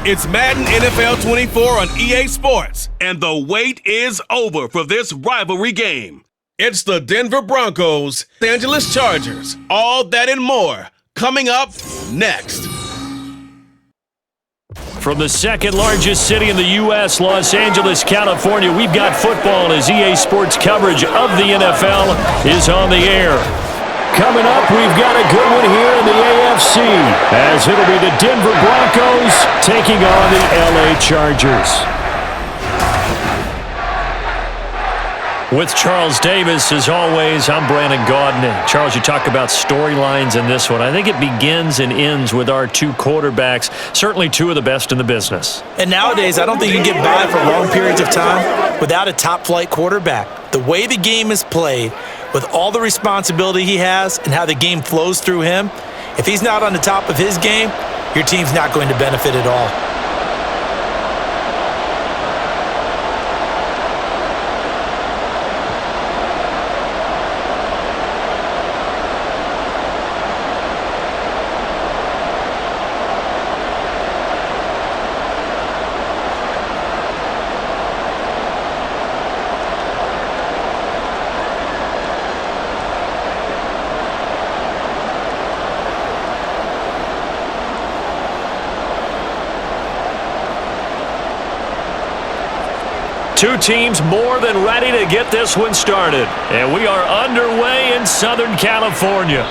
It's Madden NFL 24 on EA Sports, and the wait is over for this rivalry game. It's the Denver Broncos, Los Angeles Chargers, all that and more, coming up next. From the second largest city in the U.S., Los Angeles, California, we've got football as EA Sports coverage of the NFL is on the air. Coming up, we've got a good one here in the AFC, as it'll be the Denver Broncos taking on the LA Chargers. With Charles Davis, as always, I'm Brandon Gaudin. Charles, you talk about storylines in this one. I think it begins and ends with our two quarterbacks, certainly two of the best in the business. And nowadays, I don't think you can get by for long periods of time without a top-flight quarterback. The way the game is played, with all the responsibility he has and how the game flows through him, if he's not on the top of his game, your team's not going to benefit at all. Two teams more than ready to get this one started. And we are underway in Southern California.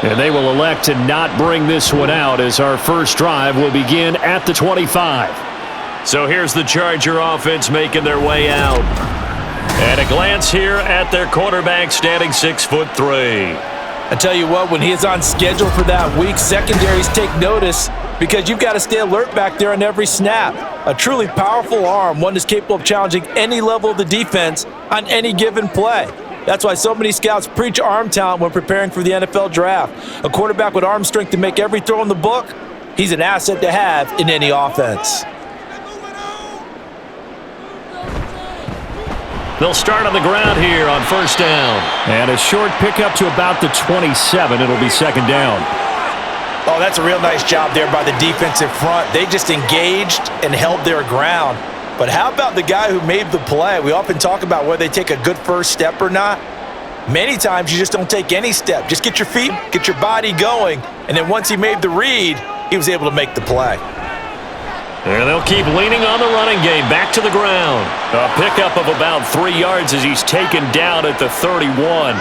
And they will elect to not bring this one out as our first drive will begin at the 25. So here's the Charger offense making their way out. And a glance here at their quarterback standing 6'3". I tell you what, when he is on schedule for that week, secondaries take notice because you've got to stay alert back there on every snap. A truly powerful arm, one that's capable of challenging any level of the defense on any given play. That's why so many scouts preach arm talent when preparing for the NFL draft. A quarterback with arm strength to make every throw in the book, he's an asset to have in any offense. They'll start on the ground here on first down. And a short pickup to about the 27. It'll be second down. Oh, that's a real nice job there by the defensive front. They just engaged and held their ground. But how about the guy who made the play? We often talk about whether they take a good first step or not. Many times you just don't take any step. Just get your feet, get your body going, and then once he made the read, he was able to make the play. And they'll keep leaning on the running game. Back to the ground. A pickup of about 3 yards as he's taken down at the 31.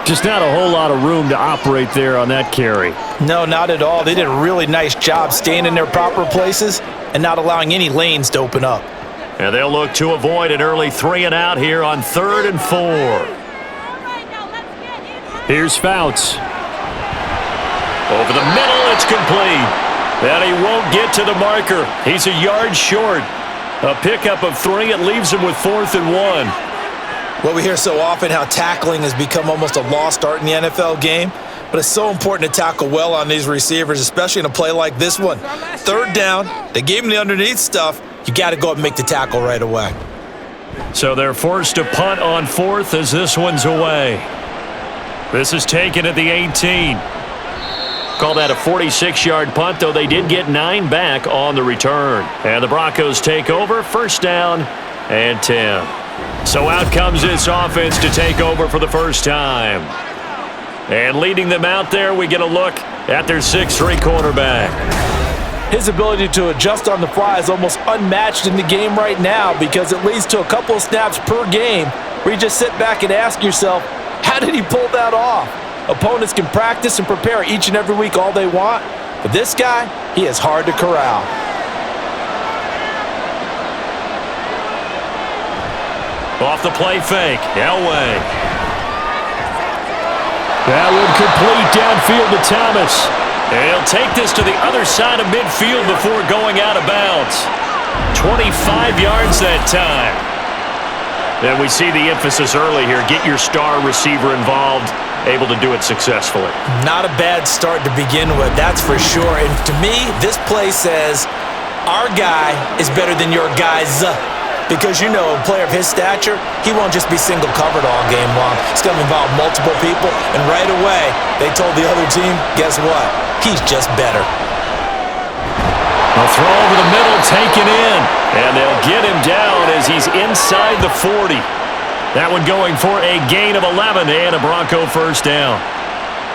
Just not a whole lot of room to operate there on that carry. No, not at all. They did a really nice job staying in their proper places and not allowing any lanes to open up. And they'll look to avoid an early 3 and out here on 3rd and 4. Here's Fouts. Over the middle, it's complete. And he won't get to the marker. He's a yard short. A pickup of 3. It leaves him with 4th and 1. Well, we hear so often how tackling has become almost a lost art in the NFL game, but it's so important to tackle well on these receivers, especially in a play like this one. 3rd down, they gave him the underneath stuff. You got to go up and make the tackle right away. So they're forced to punt on 4th as this one's away. This is taken at the 18. Call that a 46-yard punt, though they did get 9 back on the return. And the Broncos take over, first down and 10. So out comes this offense to take over for the first time. And leading them out there, we get a look at their 6'3" quarterback. His ability to adjust on the fly is almost unmatched in the game right now because it leads to a couple of snaps per game where you just sit back and ask yourself, how did he pull that off? Opponents can practice and prepare each and every week all they want, but this guy, he is hard to corral. Off the play fake, Elway. That one complete downfield to Thomas. And he'll take this to the other side of midfield before going out of bounds. 25 yards that time. And we see the emphasis early here. Get your star receiver involved, able to do it successfully. Not a bad start to begin with, that's for sure. And to me, this play says, our guy is better than your guy's. Because, you know, a player of his stature, he won't just be single covered all game long. It's going to involve multiple people. And right away, they told the other team, guess what? He's just better. A throw over the middle, taken in. And they'll get him down as he's inside the 40. That one going for a gain of 11 and a Bronco first down.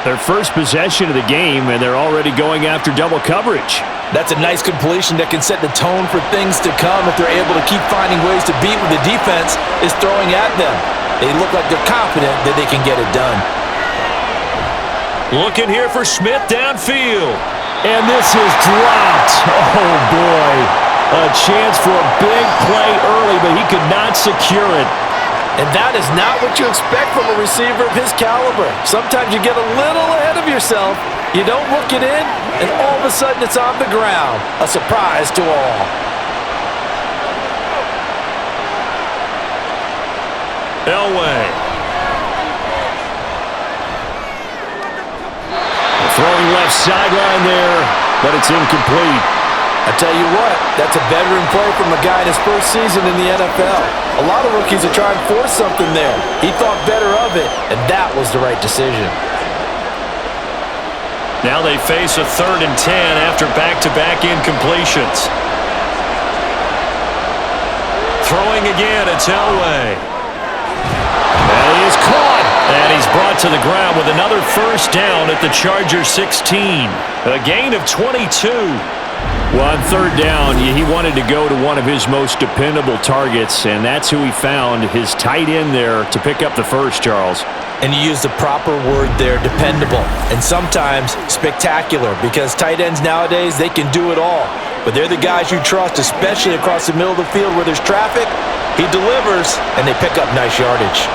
Their first possession of the game, and they're already going after double coverage. That's a nice completion that can set the tone for things to come if they're able to keep finding ways to beat what the defense is throwing at them. They look like they're confident that they can get it done. Looking here for Smith downfield. And this is dropped. Oh, boy. A chance for a big play early, but he could not secure it. And that is not what you expect from a receiver of his caliber. Sometimes you get a little ahead of yourself, you don't look it in, and all of a sudden it's on the ground. A surprise to all. Elway. Throwing left sideline there, but it's incomplete. I tell you what, that's a veteran play from a guy in his first season in the NFL. A lot of rookies are trying to force something there. He thought better of it, and that was the right decision. Now they face a 3rd and 10 after back-to-back incompletions. Throwing again, it's Elway. And he is caught. And he's brought to the ground with another first down at the Chargers 16. A gain of 22. Well, on 3rd down, he wanted to go to one of his most dependable targets, and that's who he found, his tight end there, to pick up the first, Charles. And you use the proper word there, dependable, and sometimes spectacular, because tight ends nowadays, they can do it all. But they're the guys you trust, especially across the middle of the field where there's traffic. He delivers, and they pick up nice yardage.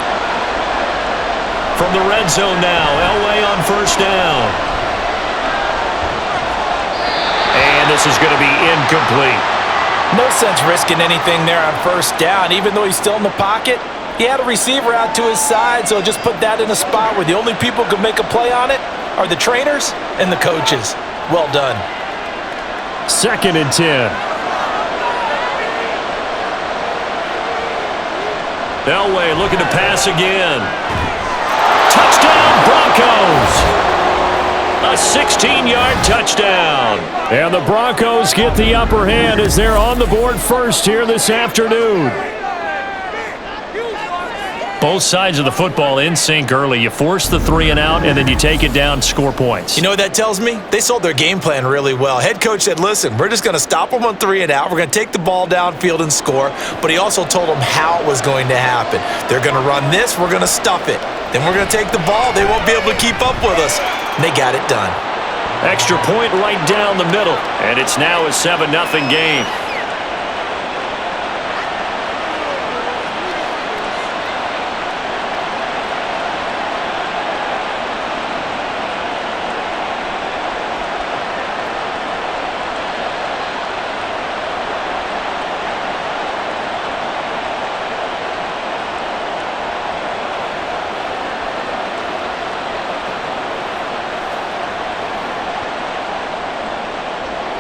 From the red zone now, Elway on first down. And this is going to be incomplete. No sense risking anything there on first down, even though he's still in the pocket. He had a receiver out to his side, so just put that in a spot where the only people who can make a play on it are the trainers and the coaches. Well done. 2nd and 10. Elway looking to pass again. Touchdown, Broncos! A 16-yard touchdown. And the Broncos get the upper hand as they're on the board first here this afternoon. Both sides of the football in sync early. You force the 3 and out, and then you take it down, score points. You know what that tells me? They sold their game plan really well. Head coach said, listen, we're just going to stop them on 3 and out. We're going to take the ball downfield and score. But he also told them how it was going to happen. They're going to run this. We're going to stuff it. Then we're going to take the ball. They won't be able to keep up with us. And they got it done. Extra point right down the middle. And it's now a 7-0 game.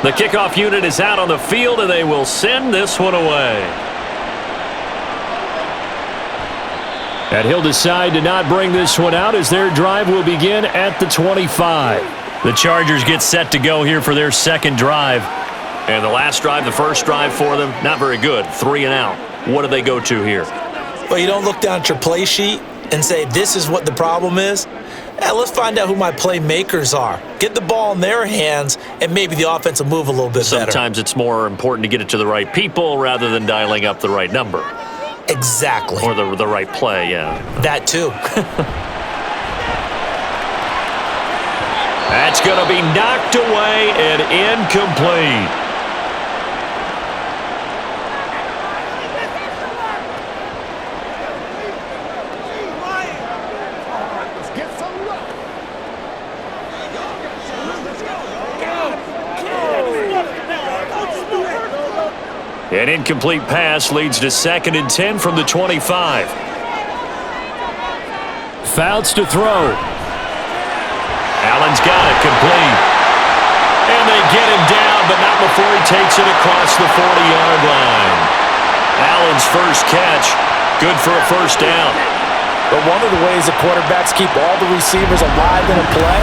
The kickoff unit is out on the field, and they will send this one away. And he'll decide to not bring this one out as their drive will begin at the 25. The Chargers get set to go here for their second drive. And the last drive, the first drive for them, not very good. 3 and out. What do they go to here? Well, you don't look down at your play sheet and say, this is what the problem is. Let's find out who my playmakers are. Get the ball in their hands, and maybe the offense will move a little bit better. Sometimes it's more important to get it to the right people rather than dialing up the right number. Exactly. Or the right play, yeah. That too. That's going to be knocked away and incomplete. An incomplete pass leads to 2nd and 10 from the 25. Fouts to throw. Allen's got it, complete. And they get him down, but not before he takes it across the 40-yard line. Allen's first catch, good for a first down. But one of the ways the quarterbacks keep all the receivers alive in a play,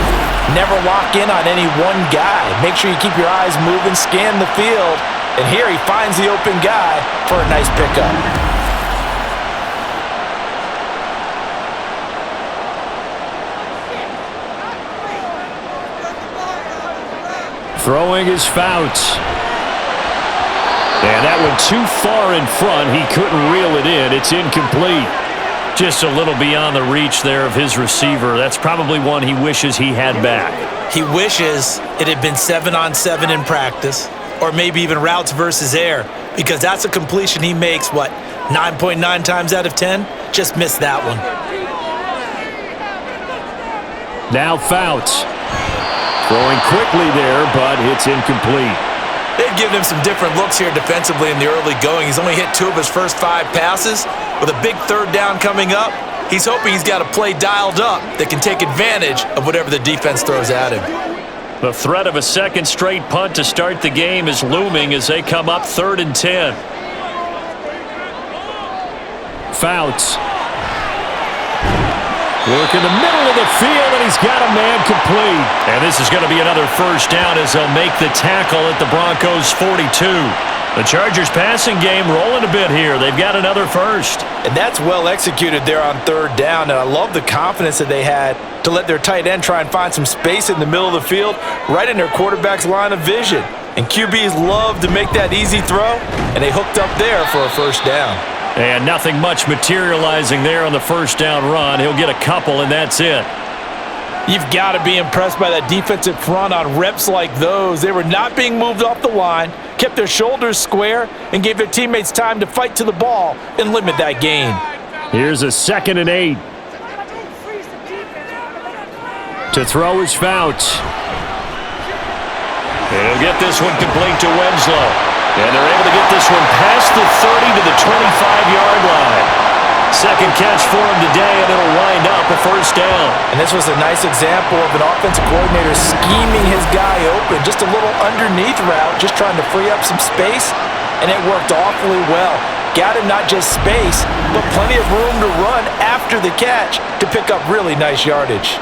never lock in on any one guy. Make sure you keep your eyes moving, scan the field, and here he finds the open guy for a nice pickup. Throwing his Fouts. And that one too far in front. He couldn't reel it in. It's incomplete. Just a little beyond the reach there of his receiver. That's probably one he wishes he had back. He wishes it had been 7-on-7 in practice, or maybe even routes versus air, because that's a completion he makes, 9.9 times out of 10? Just missed that one. Now Fouts. Throwing quickly there, but it's incomplete. They've given him some different looks here defensively in the early going. He's only hit 2 of his first 5 passes. With a big third down coming up, he's hoping he's got a play dialed up that can take advantage of whatever the defense throws at him. The threat of a second straight punt to start the game is looming as they come up 3rd and 10. Fouts. Work in the middle of the field, and he's got a man complete. And this is going to be another first down as they'll make the tackle at the Broncos' 42. The Chargers' passing game rolling a bit here. They've got another first. And that's well executed there on 3rd down, and I love the confidence that they had to let their tight end try and find some space in the middle of the field, right in their quarterback's line of vision. And QBs love to make that easy throw, and they hooked up there for a first down. And nothing much materializing there on the first down run. He'll get a couple, and that's it. You've got to be impressed by that defensive front on reps like those. They were not being moved off the line, kept their shoulders square, and gave their teammates time to fight to the ball and limit that gain. Here's a 2nd and 8. To throw his Fouts. He'll get this one complete to Winslow. And they're able to get this one past the 30 to the 25-yard line. Second catch for him today, and it'll wind up a first down. And this was a nice example of an offensive coordinator scheming his guy open. Just a little underneath route, just trying to free up some space, and it worked awfully well. Got him not just space, but plenty of room to run after the catch to pick up really nice yardage.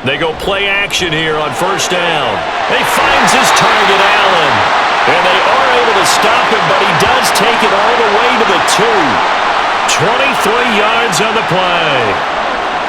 They go play action here on first down. He finds his target, Allen. And they are able to stop him, but he does take it all the way to the 2. 23 yards on the play.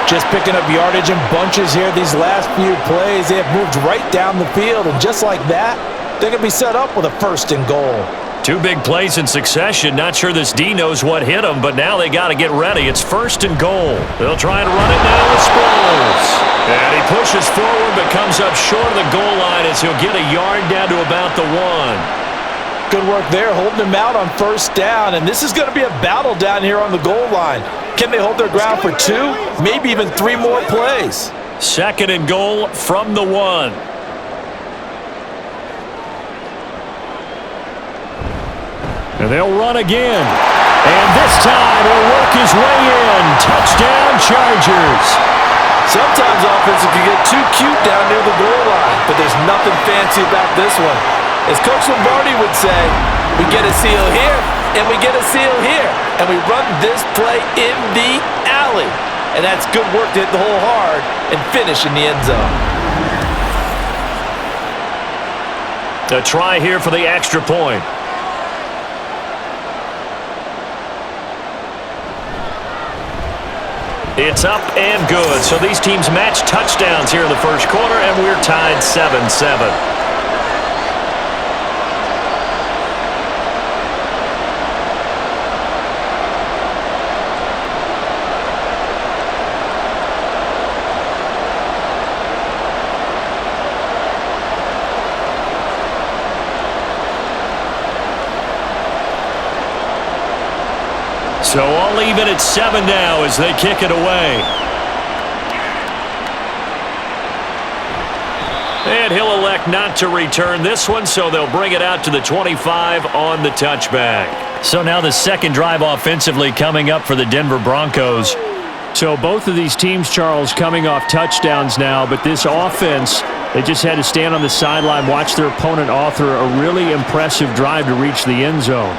Just picking up yardage in bunches here these last few plays. They have moved right down the field, and just like that, they're going to be set up with a 1st and goal. 2 big plays in succession. Not sure this D knows what hit him, but now they got to get ready. It's 1st and goal. They'll try and run it now with Sproles. And he pushes forward but comes up short of the goal line as he'll get a yard down to about the 1. Good work there, holding him out on 1st down, and this is going to be a battle down here on the goal line. Can they hold their ground for 2, maybe even 3 more plays? 2nd and goal from the 1. And they'll run again. And this time he'll work his way in. Touchdown, Chargers. Sometimes offenses can get too cute down near the goal line, but there's nothing fancy about this one. As Coach Lombardi would say, we get a seal here, and we get a seal here, and we run this play in the alley. And that's good work to hit the hole hard and finish in the end zone. A try here for the extra point. It's up and good. So these teams match touchdowns here in the first quarter, and we're tied 7-7. So all even at 7 now as they kick it away. And he'll elect not to return this one, so they'll bring it out to the 25 on the touchback. So now the second drive offensively coming up for the Denver Broncos. So both of these teams, Charles, coming off touchdowns now, but this offense They just had to stand on the sideline, watch their opponent author a really impressive drive to reach the end zone.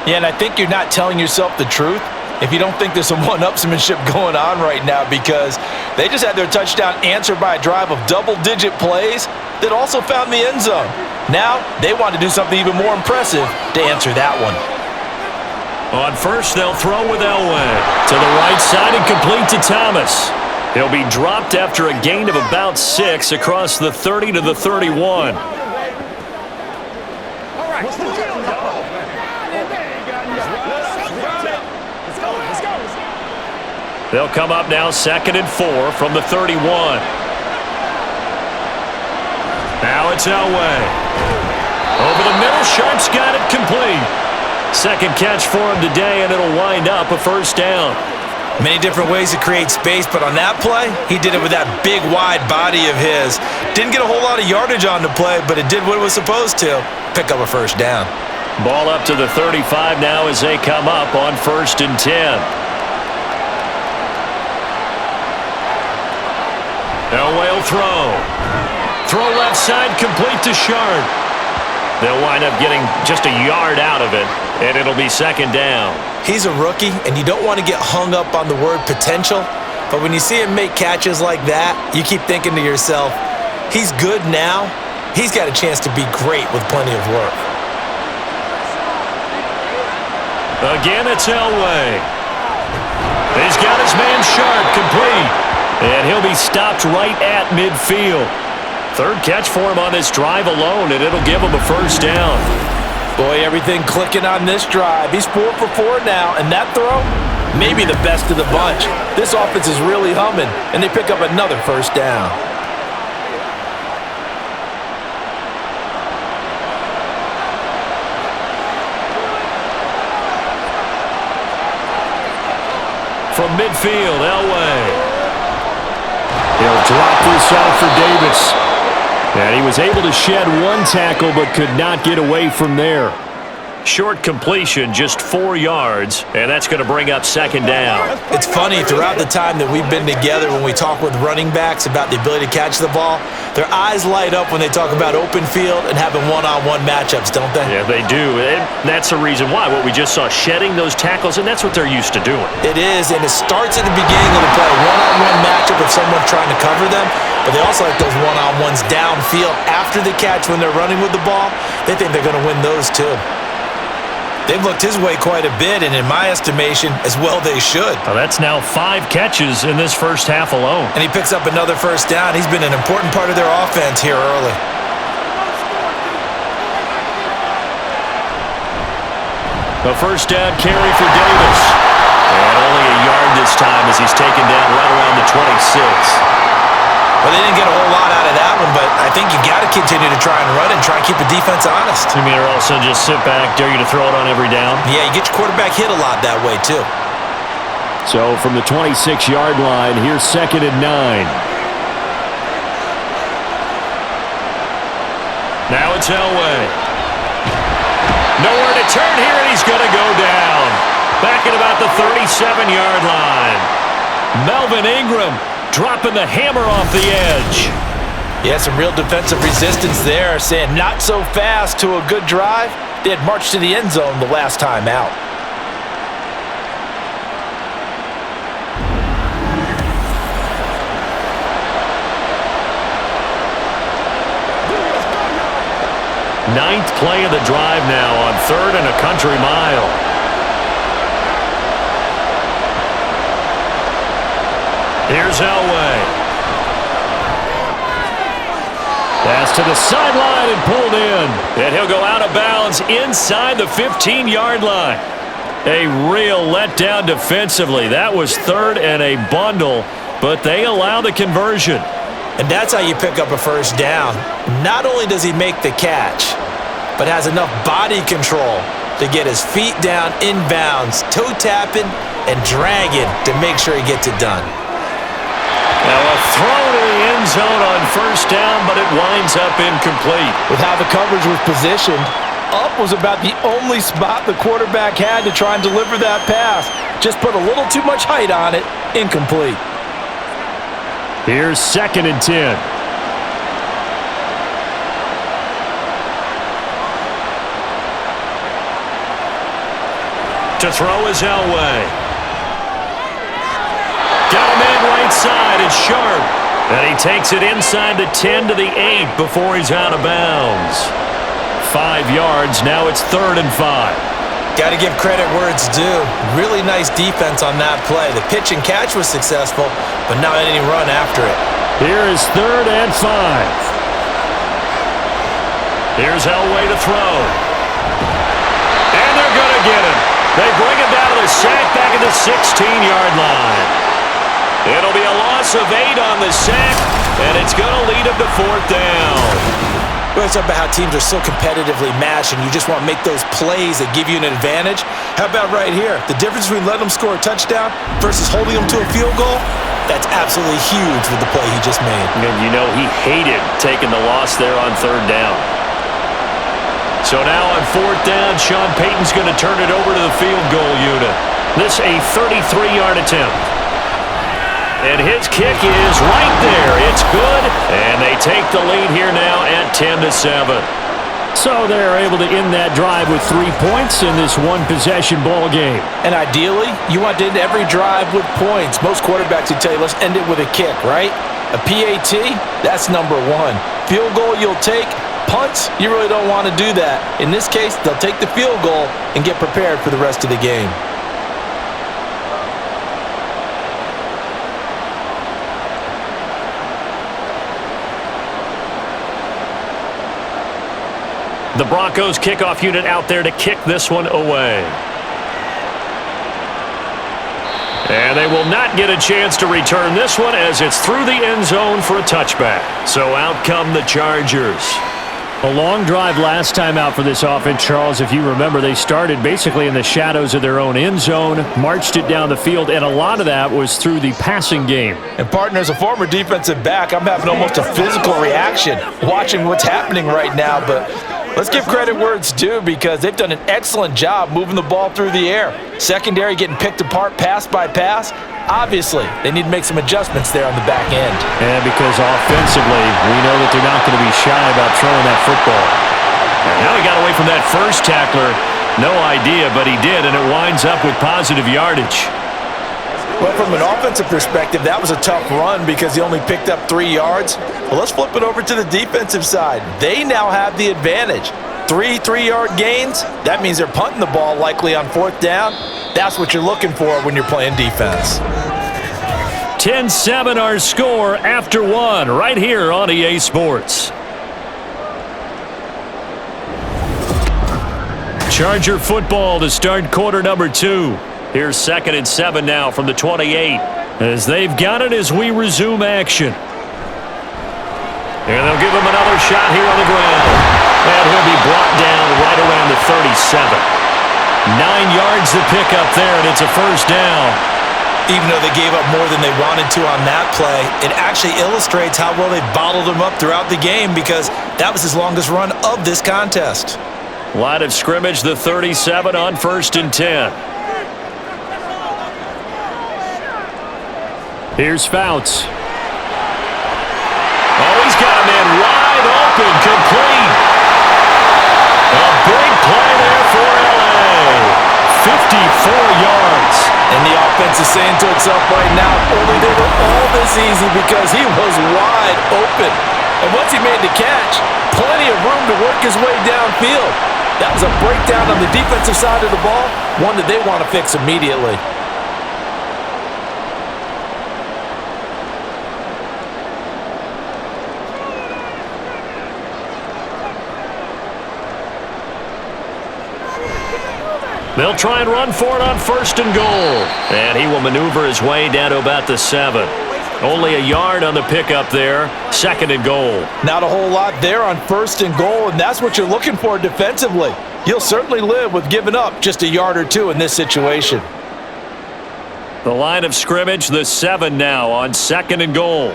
Yeah, and I think you're not telling yourself the truth if you don't think there's some one-upsmanship going on right now, because they just had their touchdown answered by a drive of double-digit plays that also found the end zone. Now, they want to do something even more impressive to answer that one. On first, they'll throw with Elway. To the right side and complete to Thomas. He'll be dropped after a gain of about 6 across the 30 to the 31. They'll come up now 2nd and 4 from the 31. Now it's Elway. Over the middle, Sharp's got it complete. Second catch for him today, and it'll wind up a first down. Many different ways to create space, but on that play, he did it with that big, wide body of his. Didn't get a whole lot of yardage on the play, but it did what it was supposed to. Pick up a first down. Ball up to the 35 now as they come up on 1st and 10. Elway will throw. Throw left side, complete to Sharp. They'll wind up getting just a yard out of it, and it'll be 2nd down. He's a rookie, and you don't want to get hung up on the word potential, but when you see him make catches like that, you keep thinking to yourself, he's good now. He's got a chance to be great with plenty of work. Again, it's Elway. He's got his man Sharp complete, and he'll be stopped right at midfield. Third catch for him on this drive alone, and it'll give him a first down. Boy, everything clicking on this drive. He's 4 for 4 now, and that throw, maybe the best of the bunch. This offense is really humming, and they pick up another first down. From midfield, Elway. He'll drop this off for Davis. And he was able to shed one tackle but could not get away from there. Short completion, just 4 yards, and that's going to bring up 2nd down. It's funny, throughout the time that we've been together, when we talk with running backs about the ability to catch the ball, their eyes light up when they talk about open field and having one-on-one matchups, don't they? Yeah, they do. And that's the reason why. What we just saw, shedding those tackles, and that's what they're used to doing. It is, and it starts at the beginning of the play. One-on-one matchup if someone's trying to cover them, but they also like those one-on-ones downfield after the catch when they're running with the ball. They think they're going to win those too. They've looked his way quite a bit, and in my estimation, as well they should. Well, that's now 5 catches in this first half alone. And he picks up another first down. He's been an important part of their offense here early. The first down carry for Davis. And only a yard this time as he's taken down right around the 26. Well, they didn't get a whole lot out of that one, but I think you got to continue to try and run and try and keep the defense honest. You mean, or also just sit back, dare you to throw it on every down? Yeah, you get your quarterback hit a lot that way, too. So from the 26-yard line, here's 2nd and 9. Now it's Elway. Nowhere to turn here, and he's going to go down. Back at about the 37-yard line. Melvin Ingram dropping the hammer off the edge. Yeah, some real defensive resistance there, saying not so fast to a good drive. They had marched to the end zone the last time out. Ninth play of the drive now on 3rd and a country mile. Here's Elway. Pass to the sideline and pulled in. And he'll go out of bounds inside the 15-yard line. A real letdown defensively. That was 3rd and a bundle, but they allow the conversion. And that's how you pick up a first down. Not only does he make the catch, but has enough body control to get his feet down inbounds, toe tapping and dragging to make sure he gets it done. Now a throw to the end zone on first down, but it winds up incomplete. With how the coverage was positioned, up was about the only spot the quarterback had to try and deliver that pass. Just put a little too much height on it. Incomplete. Here's 2nd and 10. To throw is Elway. Got a man right side. It's Sharp. And he takes it inside the 10 to the 8 before he's out of bounds. 5 yards. Now it's 3rd and 5. Got to give credit where it's due. Really nice defense on that play. The pitch and catch was successful, but not any run after it. Here is 3rd and 5. Here's Elway to throw. And they're going to get him. They bring him down to the sack back at the 16-yard line. It'll be a loss of 8 on the sack, and it's going to lead him to 4th down. Well, it's about how teams are so competitively matched, and you just want to make those plays that give you an advantage. How about right here? The difference between letting them score a touchdown versus holding them to a field goal, that's absolutely huge with the play he just made. And you know he hated taking the loss there on 3rd down. So now on 4th down, Sean Payton's going to turn it over to the field goal unit. This a 33-yard attempt. And his kick is right there. It's good, and they take the lead here now at 10-7. So they're able to end that drive with 3 points in this one-possession ball game. And ideally, you want to end every drive with points. Most quarterbacks would tell you, let's end it with a kick, right? A PAT, that's number 1. Field goal you'll take. Punts, you really don't want to do that. In this case, they'll take the field goal and get prepared for the rest of the game. The Broncos kickoff unit out there to kick this one away. And they will not get a chance to return this one as it's through the end zone for a touchback. So out come the Chargers. A long drive last time out for this offense, Charles. If you remember, they started basically in the shadows of their own end zone, marched it down the field, and a lot of that was through the passing game. And partner, as a former defensive back, I'm having almost a physical reaction watching what's happening right now, but let's give credit where it's due because they've done an excellent job moving the ball through the air. Secondary getting picked apart pass by pass. Obviously, they need to make some adjustments there on the back end. And because offensively, we know that they're not going to be shy about throwing that football. And now he got away from that first tackler. No idea, but he did, and it winds up with positive yardage. Well, from an offensive perspective, that was a tough run because he only picked up 3 yards. Well, let's flip it over to the defensive side. They now have the advantage. 3 3-yard gains, that means they're punting the ball likely on 4th down. That's what you're looking for when you're playing defense. 10-7 our score after 1 right here on EA Sports. Charger football to start quarter number 2. Here's 2nd and 7 now from the 28 as they've got it as we resume action. And they'll give him another shot here on the ground. And he'll be brought down right around the 37. 9 yards to pick up there, and it's a first down. Even though they gave up more than they wanted to on that play, it actually illustrates how well they bottled him up throughout the game because that was his longest run of this contest. Line of scrimmage, the 37 on 1st and 10. Here's Fouts. Oh, he's got a man wide open, complete. A big play there for LA. 54 yards. And the offense is saying to itself right now, only they were all this easy because he was wide open. And once he made the catch, plenty of room to work his way downfield. That was a breakdown on the defensive side of the ball, one that they want to fix immediately. They'll try and run for it on 1st and goal. And he will maneuver his way down to about the 7. Only a yard on the pickup there. 2nd and goal. Not a whole lot there on 1st and goal, and that's what you're looking for defensively. You'll certainly live with giving up just a yard or 2 in this situation. The line of scrimmage, the 7 now on 2nd and goal.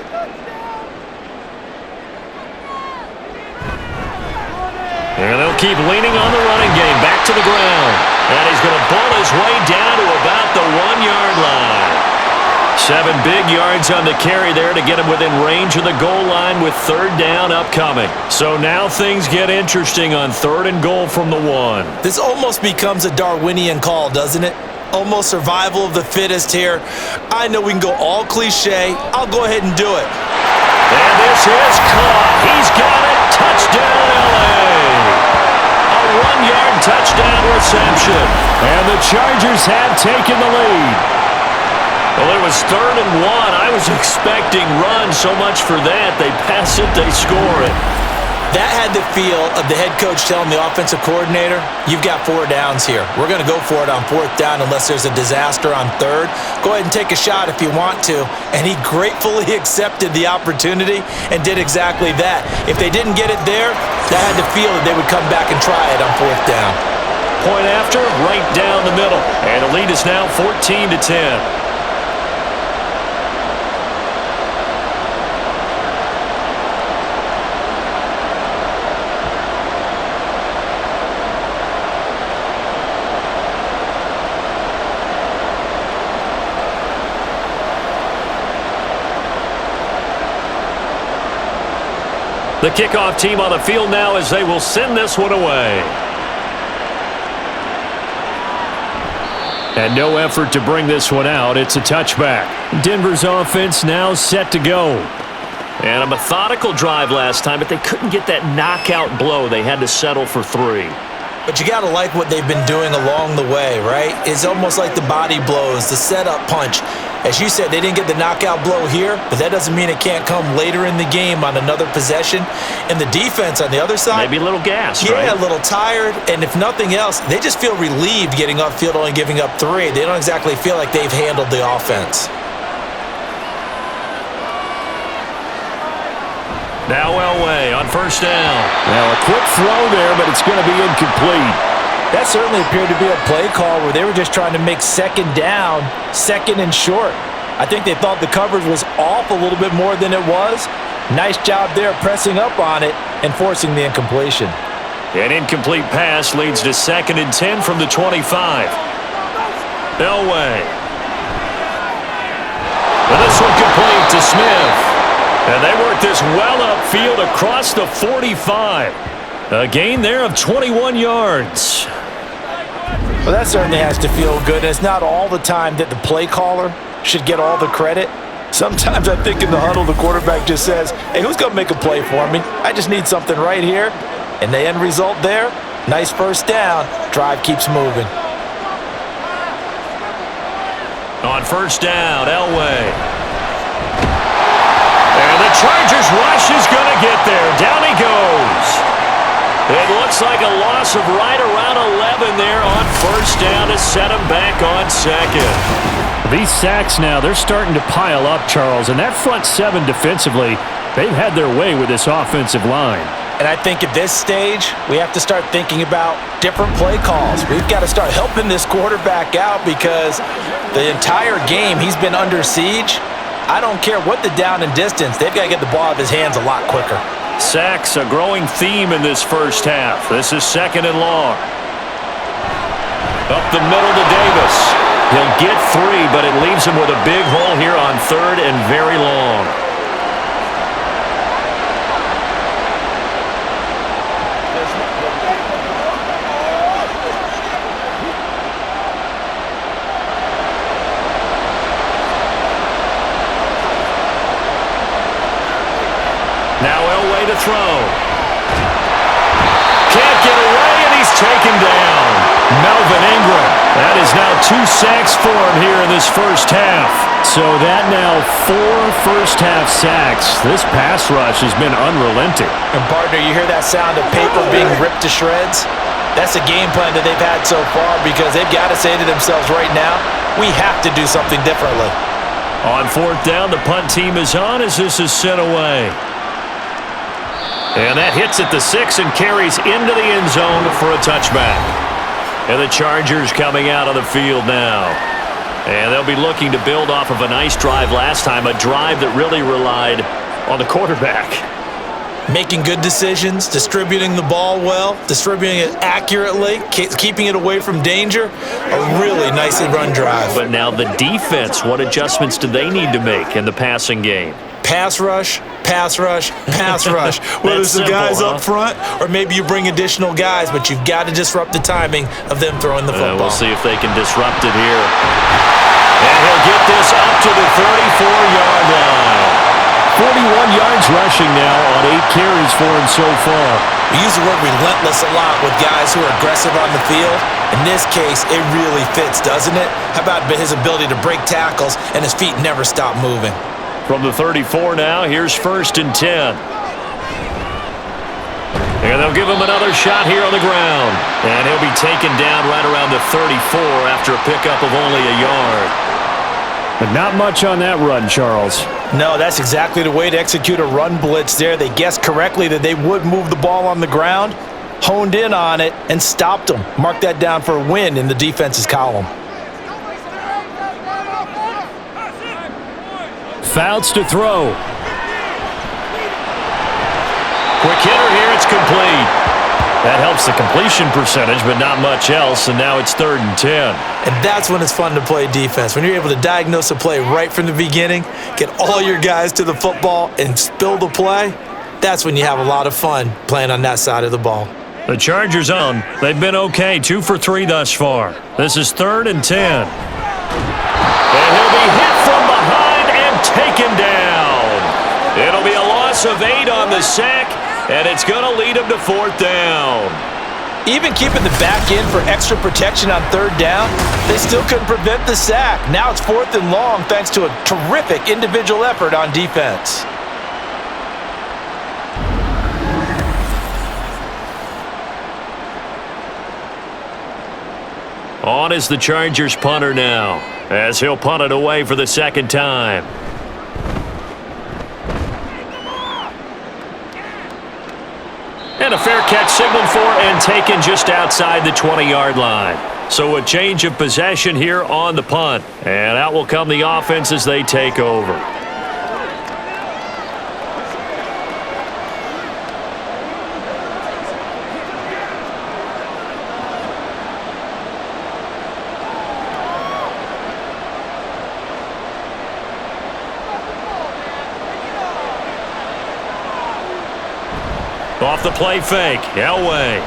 And they'll keep leaning on the running game. Back to the ground. And he's going to pull his way down to about the 1-yard line. So 7 big yards on the carry there to get him within range of the goal line with 3rd down upcoming. So now things get interesting on 3rd and goal from the 1. This almost becomes a Darwinian call, doesn't it? Almost survival of the fittest here. I know we can go all cliche. I'll go ahead and do it. And this is caught. He's got it. Touchdown, LA. A 1-yard touchdown reception. And the Chargers have taken the lead. Well, it was 3rd and 1. I was expecting run. So much for that. They pass it, they score it. That had the feel of the head coach telling the offensive coordinator, you've got 4 downs here. We're going to go for it on 4th down unless there's a disaster on 3rd. Go ahead and take a shot if you want to. And he gratefully accepted the opportunity and did exactly that. If they didn't get it there, that had the feel that they would come back and try it on 4th down. Point after, right down the middle. And the lead is now 14-10. The kickoff team on the field now as they will send this one away. And no effort to bring this one out. It's a touchback. Denver's offense now set to go. And a methodical drive last time, but they couldn't get that knockout blow. They had to settle for 3. But you got to like what they've been doing along the way, right? It's almost like the body blows, the setup punch. As you said, they didn't get the knockout blow here, but that doesn't mean it can't come later in the game on another possession. And the defense on the other side, maybe a little gassed, yeah, right? a little tired. And if nothing else, they just feel relieved getting upfield, only giving up 3. They don't exactly feel like they've handled the offense. Now Elway on 1st down. Now a quick throw there, but it's going to be incomplete. That certainly appeared to be a play call where they were just trying to make 2nd down, 2nd and short. I think they thought the coverage was off a little bit more than it was. Nice job there pressing up on it and forcing the incompletion. An incomplete pass leads to 2nd and 10 from the 25. Elway. And this one complete to Smith. And they work this well upfield across the 45. A gain there of 21 yards. Well, that certainly has to feel good. And it's not all the time that the play caller should get all the credit. Sometimes I think in the huddle, the quarterback just says, hey, who's going to make a play for me? I just need something right here. And the end result there, nice 1st down. Drive keeps moving. On 1st down, Elway. And the Chargers rush is going to get there. Down he goes. It looks like a loss of right around 11 there on 1st down to set him back on 2nd. These sacks now, they're starting to pile up, Charles. And that front 7 defensively, they've had their way with this offensive line. And I think at this stage, we have to start thinking about different play calls. We've got to start helping this quarterback out because the entire game he's been under siege. I don't care what the down and distance, they've got to get the ball out of his hands a lot quicker. Sacks, a growing theme in this 1st half. This is 2nd and long. Up the middle to Davis. He'll get 3, but it leaves him with a big hole here on 3rd and very long. Now Elway to throw. Can't get away, and he's taken down. Melvin Ingram. That is now 2 sacks for him here in this 1st half. So that now 4 first-half sacks. This pass rush has been unrelenting. And partner, you hear that sound of paper being ripped to shreds? That's the game plan that they've had so far because they've got to say to themselves right now, we have to do something differently. On 4th down, the punt team is on as this is sent away. And that hits at the 6 and carries into the end zone for a touchback. And the Chargers coming out on the field now. And they'll be looking to build off of a nice drive last time, a drive that really relied on the quarterback. Making good decisions, distributing the ball well, distributing it accurately, keeping it away from danger. A really nicely run drive. But now the defense, what adjustments do they need to make in the passing game? Pass rush, pass rush, pass rush. Whether it's the guys up front or maybe you bring additional guys, but you've got to disrupt the timing of them throwing the football. We'll see if they can disrupt it here. And he'll get this up to the 34-yard line. 41 yards rushing now on 8 carries for him so far. We use the word relentless a lot with guys who are aggressive on the field. In this case, it really fits, doesn't it? How about his ability to break tackles and his feet never stop moving? From the 34 now, here's 1st and 10. And they'll give him another shot here on the ground. And he'll be taken down right around the 34 after a pickup of only a yard. But not much on that run, Charles. No, that's exactly the way to execute a run blitz there. They guessed correctly that they would move the ball on the ground, honed in on it, and stopped them. Mark that down for a win in the defense's column. Fouts to throw. Quick hitter here, it's complete. That helps the completion percentage, but not much else, and now it's 3rd and 10. And that's when it's fun to play defense. When you're able to diagnose a play right from the beginning, get all your guys to the football, and spill the play, that's when you have a lot of fun playing on that side of the ball. The Chargers on. They've been okay, 2 for 3 thus far. This is 3rd and 10. And he'll be hit from behind and taken down. It'll be a loss of 8 on the sack, and it's going to lead him to 4th down. Even keeping the back in for extra protection on 3rd down, they still couldn't prevent the sack. Now it's 4th and long thanks to a terrific individual effort on defense. On is the Chargers punter now, as he'll punt it away for the 2nd time. And a fair catch signaled for and taken just outside the 20-yard line. So a change of possession here on the punt. And out will come the offense as they take over. Off the play fake, Elway.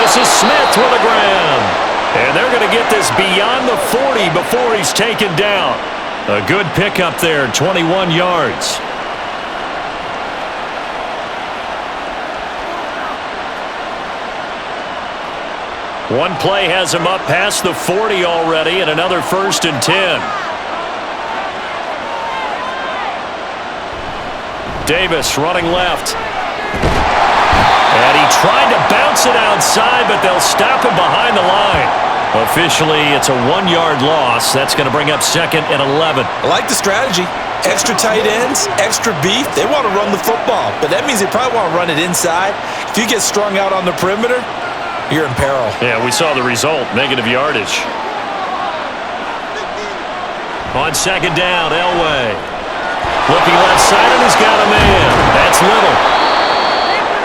This is Smith for the ground. And they're going to get this beyond the 40 before he's taken down. A good pickup there, 21 yards. One play has him up past the 40 already, and another 1st and 10. Davis running left. And he tried to bounce it outside, but they'll stop him behind the line. Officially, it's a 1-yard loss. That's going to bring up 2nd and 11. I like the strategy. Extra tight ends, extra beef. They want to run the football, but that means they probably want to run it inside. If you get strung out on the perimeter, you're in peril. Yeah, we saw the result, negative yardage. On 2nd down, Elway. Looking left side, and he's got a man. That's Little.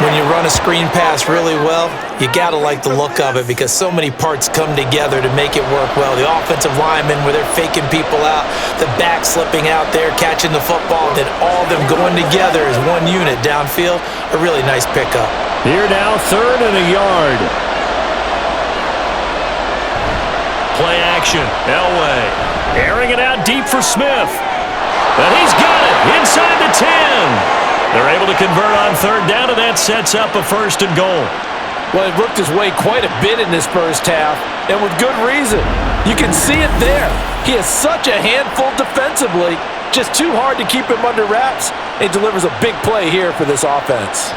When you run a screen pass really well, you got to like the look of it because so many parts come together to make it work well. The offensive linemen, where they're faking people out, the back slipping out there, catching the football, then all of them going together as one unit downfield. A really nice pickup. Here now, 3rd and a yard. Play action. Elway airing it out deep for Smith. And he's got it inside the 10. They're able to convert on 3rd down, and that sets up a 1st and goal. Well, he worked his way quite a bit in this first half, and with good reason. You can see it there. He is such a handful defensively, just too hard to keep him under wraps. He delivers a big play here for this offense.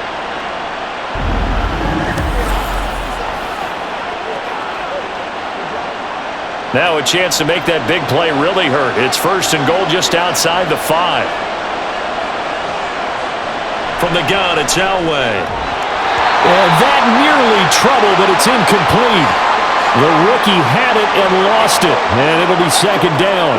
Now a chance to make that big play really hurt. It's 1st and goal just outside the 5. From the gun, it's Elway. And that nearly trouble, but it's incomplete. The rookie had it and lost it, and it'll be 2nd down.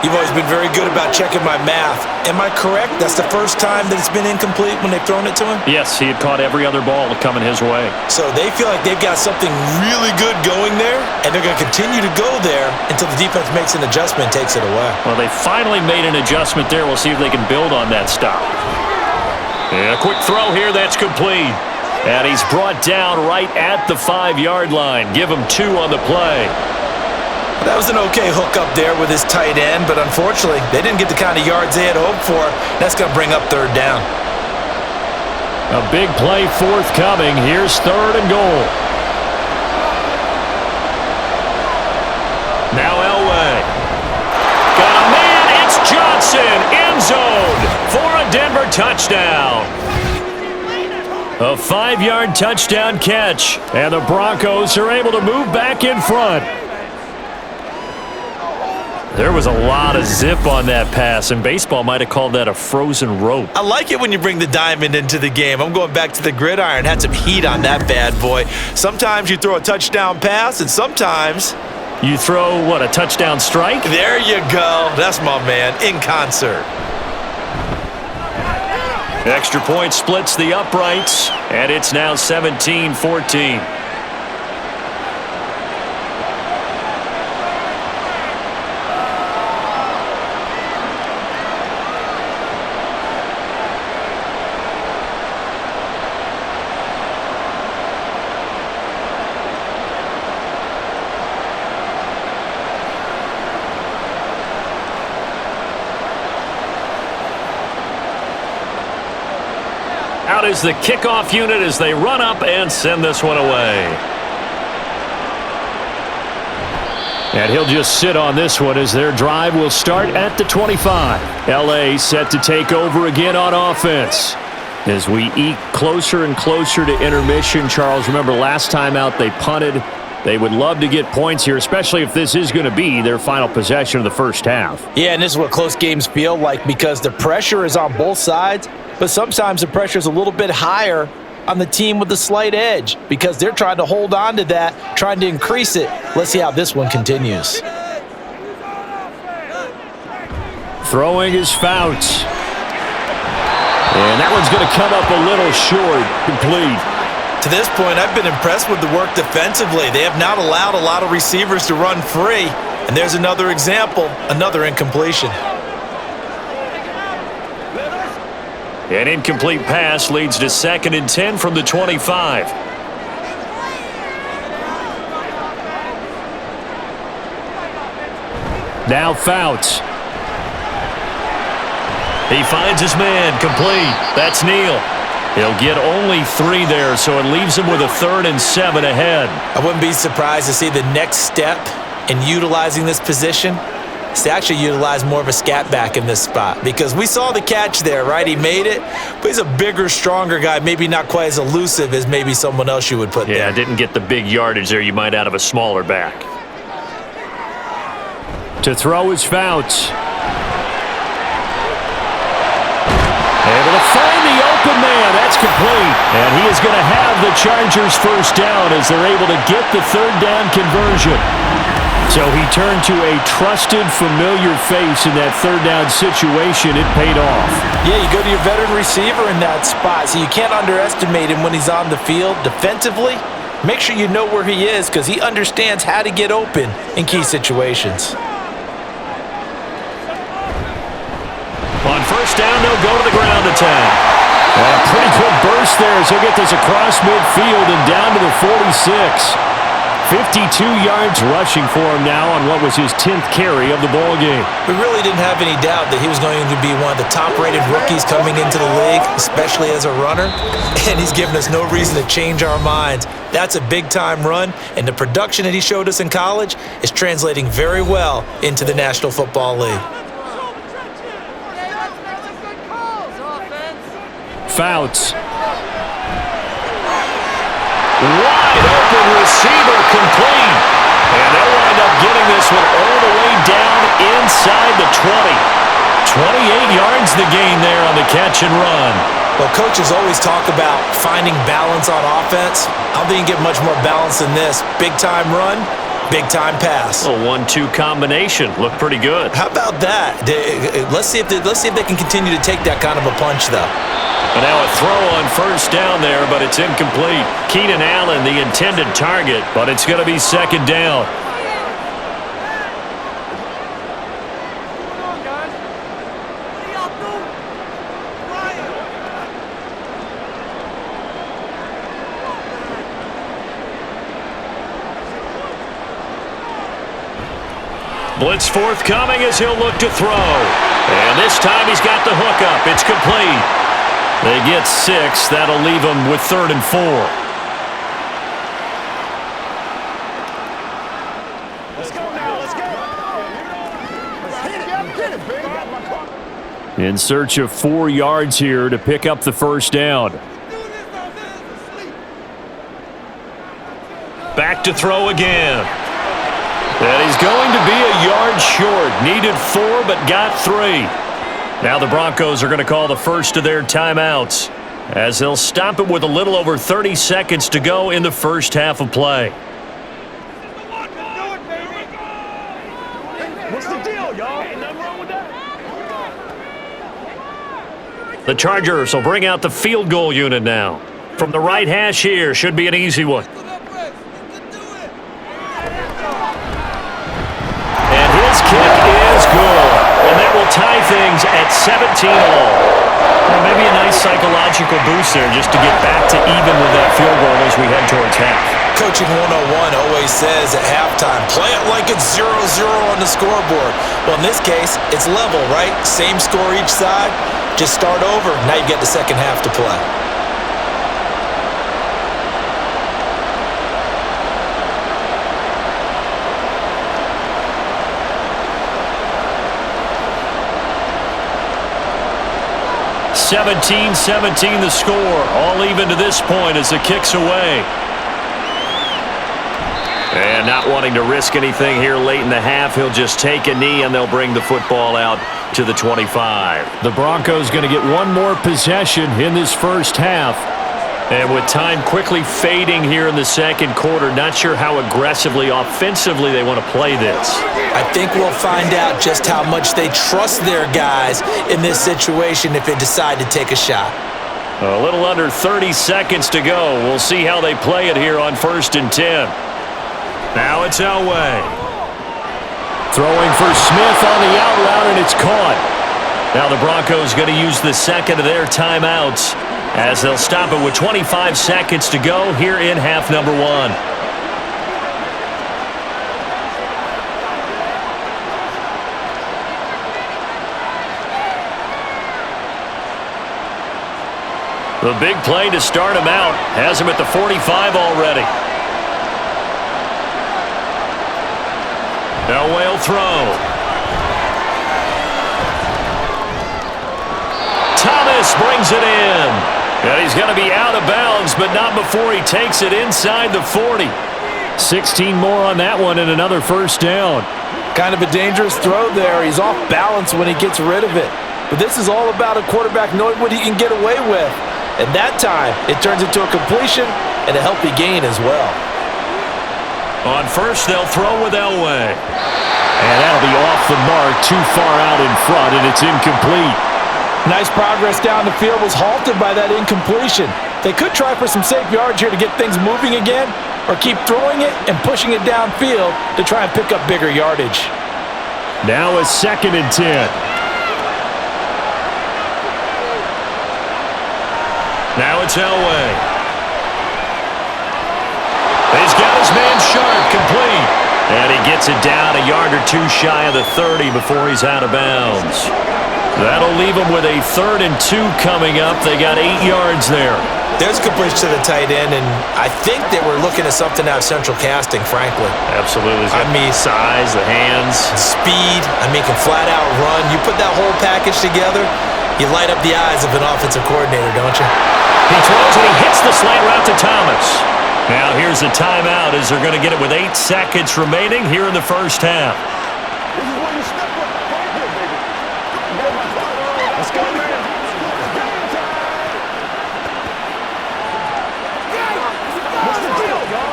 You've always been very good about checking my math. Am I correct? That's the first time that it's been incomplete when they've thrown it to him? Yes, he had caught every other ball coming his way. So they feel like they've got something really good going there, and they're going to continue to go there until the defense makes an adjustment and takes it away. Well, they finally made an adjustment there. We'll see if they can build on that stop. And a quick throw here, that's complete. And he's brought down right at the 5-yard line. Give him 2 on the play. That was an okay hook up there with his tight end, but unfortunately, they didn't get the kind of yards they had hoped for. That's going to bring up 3rd down. A big play forthcoming. Here's 3rd and goal. Now Elway. Got a man. It's Johnson. End zone for a Denver touchdown. A 5-yard touchdown catch. And the Broncos are able to move back in front. There was a lot of zip on that pass, and baseball might have called that a frozen rope. I like it when you bring the diamond into the game. I'm going back to the gridiron. Had some heat on that bad boy. Sometimes you throw a touchdown pass, and sometimes you throw, what, a touchdown strike? There you go. That's my man, in concert. Extra point splits the uprights, and it's now 17-14. Out is the kickoff unit as they run up and send this one away. And he'll just sit on this one as their drive will start at the 25. LA set to take over again on offense. As we eke closer and closer to intermission, Charles, remember last time out they punted. They would love to get points here, especially if this is going to be their final possession of the first half. Yeah, and this is what close games feel like because the pressure is on both sides, but sometimes the pressure is a little bit higher on the team with the slight edge because they're trying to hold on to that, trying to increase it. Let's see how this one continues. Throwing is Fouts. And that one's going to come up a little short, complete. To this point, I've been impressed with the work defensively. They have not allowed a lot of receivers to run free. And there's another example, another incompletion. An incomplete pass leads to 2nd and 10 from the 25. Now Fouts. He finds his man, complete. That's Neal. He'll get only 3 there, so it leaves him with a 3rd and 7 ahead. I wouldn't be surprised to see the next step in utilizing this position is to actually utilize more of a scat back in this spot because we saw the catch there, right? He made it, but he's a bigger, stronger guy, maybe not quite as elusive as maybe someone else you would put there. Yeah, didn't get the big yardage there you might out of a smaller back. To throw is Fouts. Able to find the open man. That's complete. And he is going to have the Chargers first down as they're able to get the 3rd down conversion. So he turned to a trusted, familiar face in that 3rd down situation. It paid off. Yeah, you go to your veteran receiver in that spot, so you can't underestimate him when he's on the field. Defensively, make sure you know where he is because he understands how to get open in key situations. On first down, they'll go to the ground attack. And a pretty quick burst there as he'll get this across midfield and down to the 46. 52 yards rushing for him now on what was his 10th carry of the ball game. We really didn't have any doubt that he was going to be one of the top-rated rookies coming into the league, especially as a runner. And he's given us no reason to change our minds. That's a big-time run, and the production that he showed us in college is translating very well into the National Football League. Fouts. Wide open receiver, complete. And they'll wind up getting this one all the way down inside the 20. 28 yards the gain there on the catch and run. Well, coaches always talk about finding balance on offense. I don't think you can get much more balance than this. Big-time run, Big-time pass. A 1-2 combination. Looked pretty good. How about that? Let's see if they can continue to take that kind of a punch, though. And now a throw on first down there, but it's incomplete. Keenan Allen, the intended target, but it's going to be second down. Blitz forthcoming as he'll look to throw. And this time he's got the hook up. It's complete. They get 6. That'll leave them with 3rd and 4. Let's go now. Let's go. In search of 4 yards here to pick up the first down. Back to throw again. And he's going to be a yard short. Needed 4, but got 3. Now the Broncos are going to call the first of their timeouts as they'll stop it with a little over 30 seconds to go in the first half of play. What's the deal, y'all? Ain't nothing wrong with that. The Chargers will bring out the field goal unit now. From the right hash here, should be an easy one. Kick is good, and that will tie things at 17 all. Well, maybe a nice psychological boost there just to get back to even with that field goal as we head towards half. Coaching 101 always says at halftime, play it like it's 0-0 on the scoreboard. Well, in this case, it's level, right? Same score each side. Just start over. Now you get the second half to play. (17-17) the score, all even to this point as the kick's away. And not wanting to risk anything here late in the half, he'll just take a knee and they'll bring the football out to the 25. The Broncos going to get one more possession in this first half. And with time quickly fading here in the second quarter, not sure how aggressively, offensively they want to play this. I think we'll find out just how much they trust their guys in this situation if they decide to take a shot. A little under 30 seconds to go. We'll see how they play it here on 1st and 10. Now it's Elway. Throwing for Smith on the out route, and it's caught. Now the Broncos going to use the second of their timeouts as they'll stop it with 25 seconds to go here in half number 1. The big play to start him out has him at the 45 already. Elway will throw. Thomas brings it in. And he's going to be out of bounds, but not before he takes it inside the 40. 16 more on that one and another first down. Kind of a dangerous throw there. He's off balance when he gets rid of it. But this is all about a quarterback knowing what he can get away with. And that time, it turns into a completion and a healthy gain as well. On first, they'll throw with Elway. And that'll be off the mark, too far out in front, and it's incomplete. Nice progress down the field was halted by that incompletion. They could try for some safe yards here to get things moving again, or keep throwing it and pushing it downfield to try and pick up bigger yardage. Now a 2nd and 10. Now it's Elway. He's got his man sharp, complete. And he gets it down a yard or 2 shy of the 30 before he's out of bounds. That'll leave them with a 3rd and 2 coming up. They got 8 yards there. There's a completion to the tight end, and I think they were looking at something out of central casting, frankly. Absolutely. I mean, size, the hands. Speed, can flat out run. You put that whole package together, you light up the eyes of an offensive coordinator, don't you? He throws and he hits the slant route to Thomas. Now here's a timeout as they're going to get it with 8 seconds remaining here in the first half. This is where you step up right here, baby. Let's go, man. What's the deal, y'all?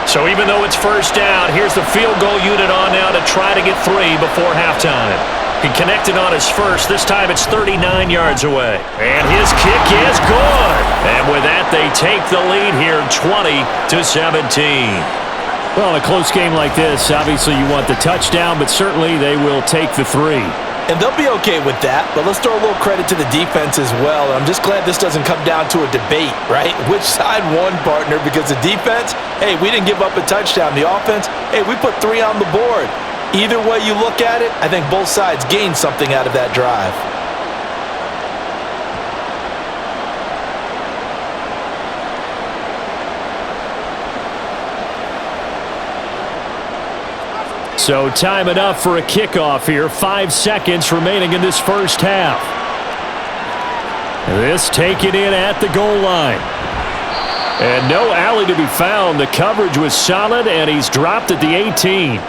So even though it's first down, here's the field goal unit on now to try to get 3 before halftime. He connected on his first. This time it's 39 yards away. And his kick is good. And with that, they take the lead here 20-17. Well, in a close game like this, obviously you want the touchdown, but certainly they will take the 3. And they'll be okay with that, but let's throw a little credit to the defense as well. I'm just glad this doesn't come down to a debate, right? Which side won, partner? Because the defense, hey, we didn't give up a touchdown. The offense, hey, we put 3 on the board. Either way you look at it, I think both sides gained something out of that drive. So time enough for a kickoff here. 5 seconds remaining in this first half. This taken in at the goal line. And no alley to be found. The coverage was solid, and he's dropped at the 18.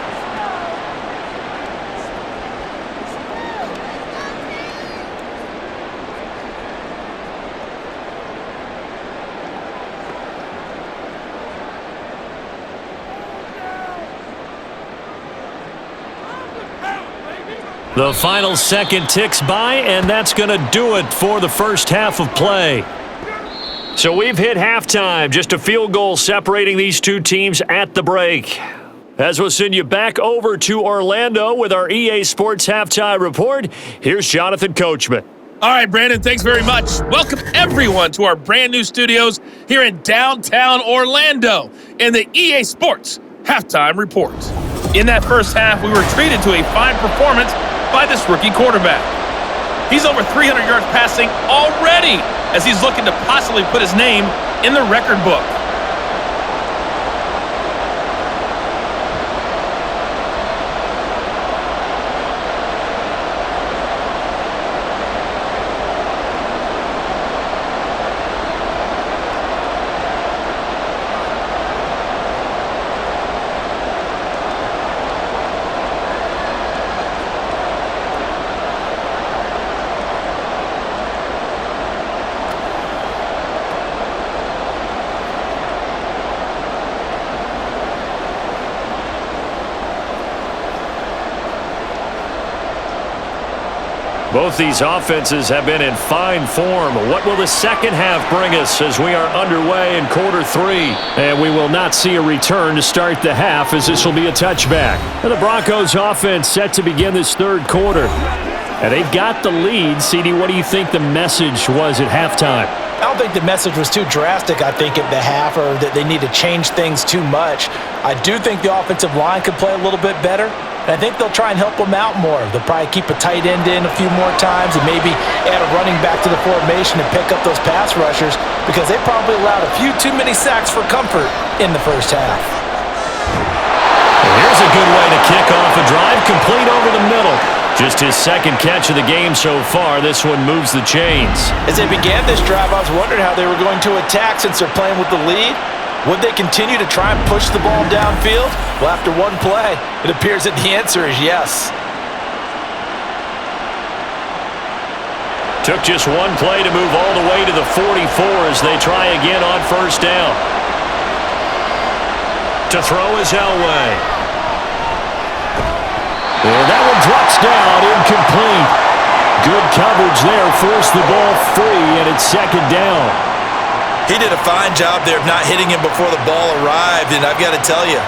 The final second ticks by, and that's going to do it for the first half of play. So we've hit halftime, just a field goal separating these two teams at the break. As we'll send you back over to Orlando with our EA Sports Halftime Report, here's Jonathan Coachman. All right, Brandon, thanks very much. Welcome, everyone, to our brand new studios here in downtown Orlando in the EA Sports Halftime Report. In that first half, we were treated to a fine performance by this rookie quarterback. He's over 300 yards passing already as he's looking to possibly put his name in the record book. Both these offenses have been in fine form. What will the second half bring us as we are underway in quarter 3? And we will not see a return to start the half, as this will be a touchback. And the Broncos offense set to begin this third quarter. And they've got the lead. CD, what do you think the message was at halftime? I don't think the message was too drastic, I think, at the half, or that they need to change things too much. I do think the offensive line could play a little bit better. And I think they'll try and help them out more. They'll probably keep a tight end in a few more times and maybe add a running back to the formation and pick up those pass rushers, because they probably allowed a few too many sacks for comfort in the first half. And here's a good way to kick off a drive, complete over the middle. Just his second catch of the game so far. This one moves the chains. As they began this drive, I was wondering how they were going to attack since they're playing with the lead. Would they continue to try and push the ball downfield? Well, after one play, it appears that the answer is yes. Took just one play to move all the way to the 44 as they try again on first down. To throw is Elway. And that one drops down, incomplete. Good coverage there, forced the ball free, and it's second down. He did a fine job there of not hitting him before the ball arrived, and I've got to tell you,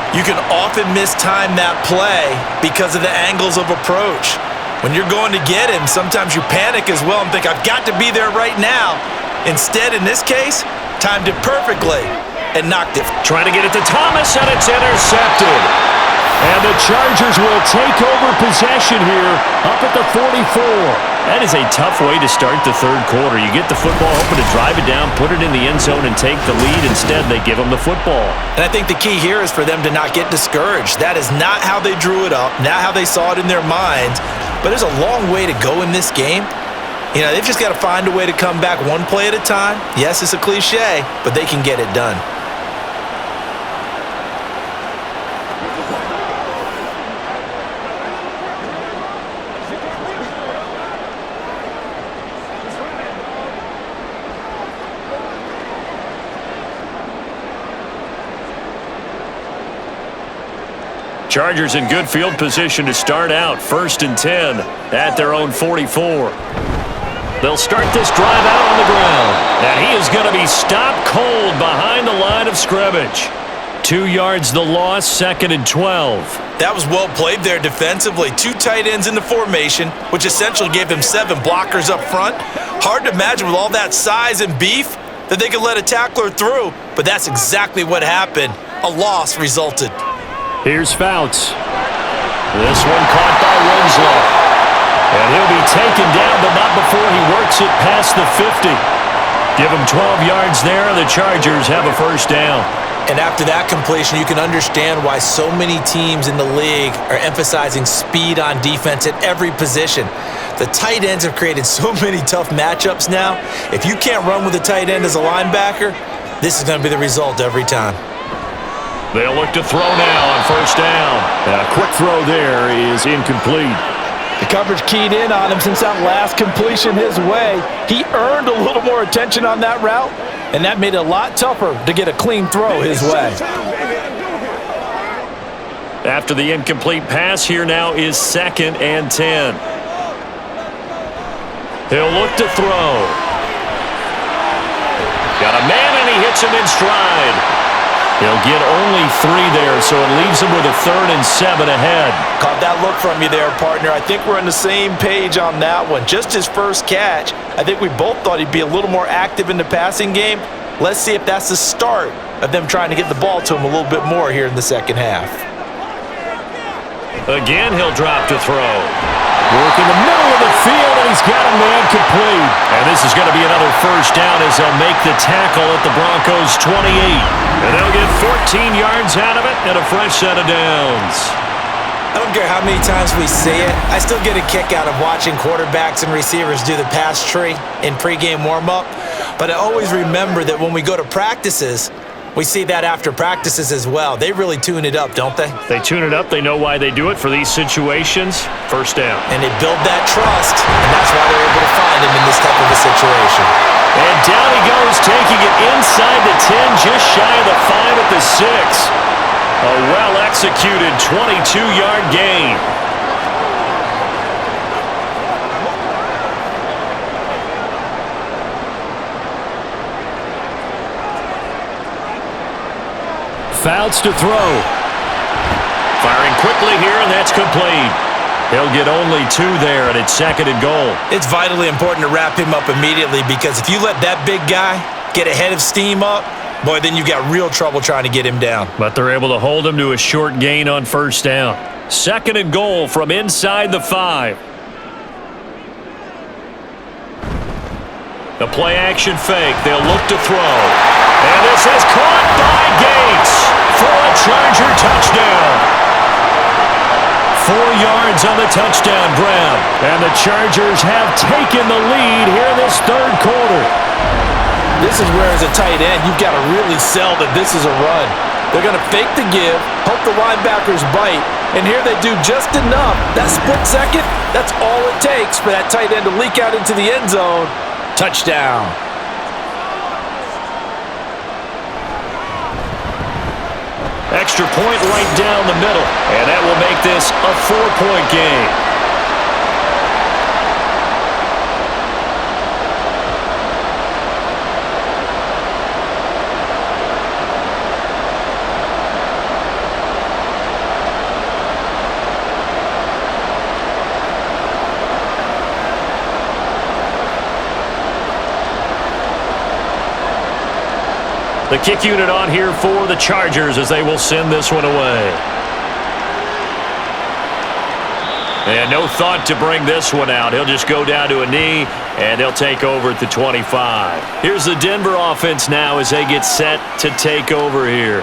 you can often mistime that play because of the angles of approach. When you're going to get him, sometimes you panic as well and think, I've got to be there right now. Instead, in this case, timed it perfectly and knocked it. Trying to get it to Thomas, and it's intercepted. And the Chargers will take over possession here up at the 44. That is a tough way to start the third quarter. You get the football, hoping to drive it down, put it in the end zone, and take the lead. Instead, they give them the football. And I think the key here is for them to not get discouraged. That is not how they drew it up, not how they saw it in their minds. But there's a long way to go in this game. You know, they've just got to find a way to come back one play at a time. Yes, it's a cliche, but they can get it done. Chargers in good field position to start out. 1st and 10 at their own 44. They'll start this drive out on the ground. And he is going to be stopped cold behind the line of scrimmage. 2 yards the loss, 2nd and 12. That was well played there defensively. 2 tight ends in the formation, which essentially gave them 7 blockers up front. Hard to imagine with all that size and beef that they could let a tackler through, but that's exactly what happened. A loss resulted. Here's Fouts. This one caught by Winslow. And he'll be taken down, but not before he works it past the 50. Give him 12 yards there, and the Chargers have a 1st down. And after that completion, you can understand why so many teams in the league are emphasizing speed on defense at every position. The tight ends have created so many tough matchups now. If you can't run with a tight end as a linebacker, this is going to be the result every time. They'll look to throw now on 1st down. A quick throw there is incomplete. The coverage keyed in on him since that last completion his way. He earned a little more attention on that route, and that made it a lot tougher to get a clean throw his way. After the incomplete pass, here now is 2nd and 10. He'll look to throw. Got a man, and he hits him in stride. He'll get only 3 there, so it leaves him with a 3rd and 7 ahead. Caught that look from you there, partner. I think we're on the same page on that one. Just his first catch. I think we both thought he'd be a little more active in the passing game. Let's see if that's the start of them trying to get the ball to him a little bit more here in the second half. Again, he'll drop to throw. Work in the middle of the field, and he's got a man complete. And this is going to be another 1st down as they'll make the tackle at the Broncos' 28. And they'll get 14 yards out of it and a fresh set of downs. I don't care how many times we see it. I still get a kick out of watching quarterbacks and receivers do the pass tree in pregame warm-up. But I always remember that when we go to practices, we see that after practices as well. They really tune it up, don't they? They tune it up. They know why they do it for these situations. 1st down. And they build that trust, and that's why they're able to find him in this type of a situation. And down he goes, taking it inside the 10, just shy of the 5 at the 6. A well-executed 22-yard gain. Fouts to throw. Firing quickly here, and that's complete. He'll get only 2 there, and it's 2nd and goal. It's vitally important to wrap him up immediately because if you let that big guy get ahead of steam up, boy, then you've got real trouble trying to get him down. But they're able to hold him to a short gain on 1st down. 2nd and goal from inside the 5. The play-action fake. They'll look to throw. And this is caught by Gates for a Charger touchdown. 4 yards on the touchdown grab. And the Chargers have taken the lead here in this 3rd quarter. This is where, as a tight end, you've got to really sell that this is a run. They're going to fake the give, hope the linebackers bite, and here they do just enough. That split second, that's all it takes for that tight end to leak out into the end zone. Touchdown. Extra point right down the middle, and that will make this a 4-point game. The kick unit on here for the Chargers as they will send this one away. And no thought to bring this one out. He'll just go down to a knee, and they'll take over at the 25. Here's the Denver offense now as they get set to take over here.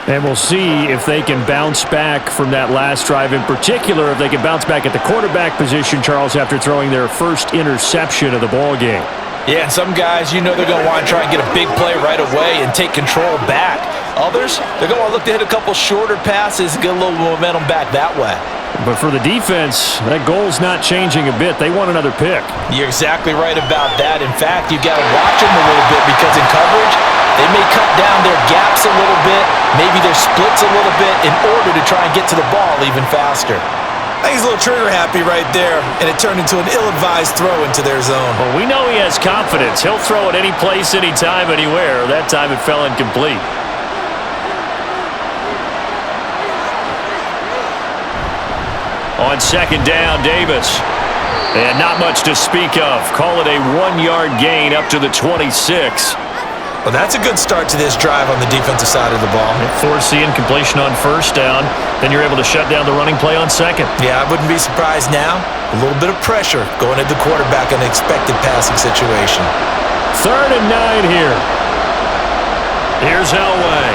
And we'll see if they can bounce back from that last drive. In particular, if they can bounce back at the quarterback position, Charles, after throwing their first interception of the ball game. Yeah, and some guys, you know they're going to want to try and get a big play right away and take control back. Others, they're going to want to look to hit a couple shorter passes and get a little momentum back that way. But for the defense, that goal's not changing a bit. They want another pick. You're exactly right about that. In fact, you've got to watch them a little bit because in coverage, they may cut down their gaps a little bit, maybe their splits a little bit in order to try and get to the ball even faster. I think he's a little trigger happy right there, and it turned into an ill-advised throw into their zone. Well, we know he has confidence. He'll throw it any place, anytime, anywhere. That time it fell incomplete. On second down, Davis. And not much to speak of. Call it a 1-yard gain up to the 26. Well, that's a good start to this drive on the defensive side of the ball. Force the incompletion on first down. Then you're able to shut down the running play on second. Yeah, I wouldn't be surprised now. A little bit of pressure going at the quarterback in an expected passing situation. 3rd and 9 here. Here's Elway.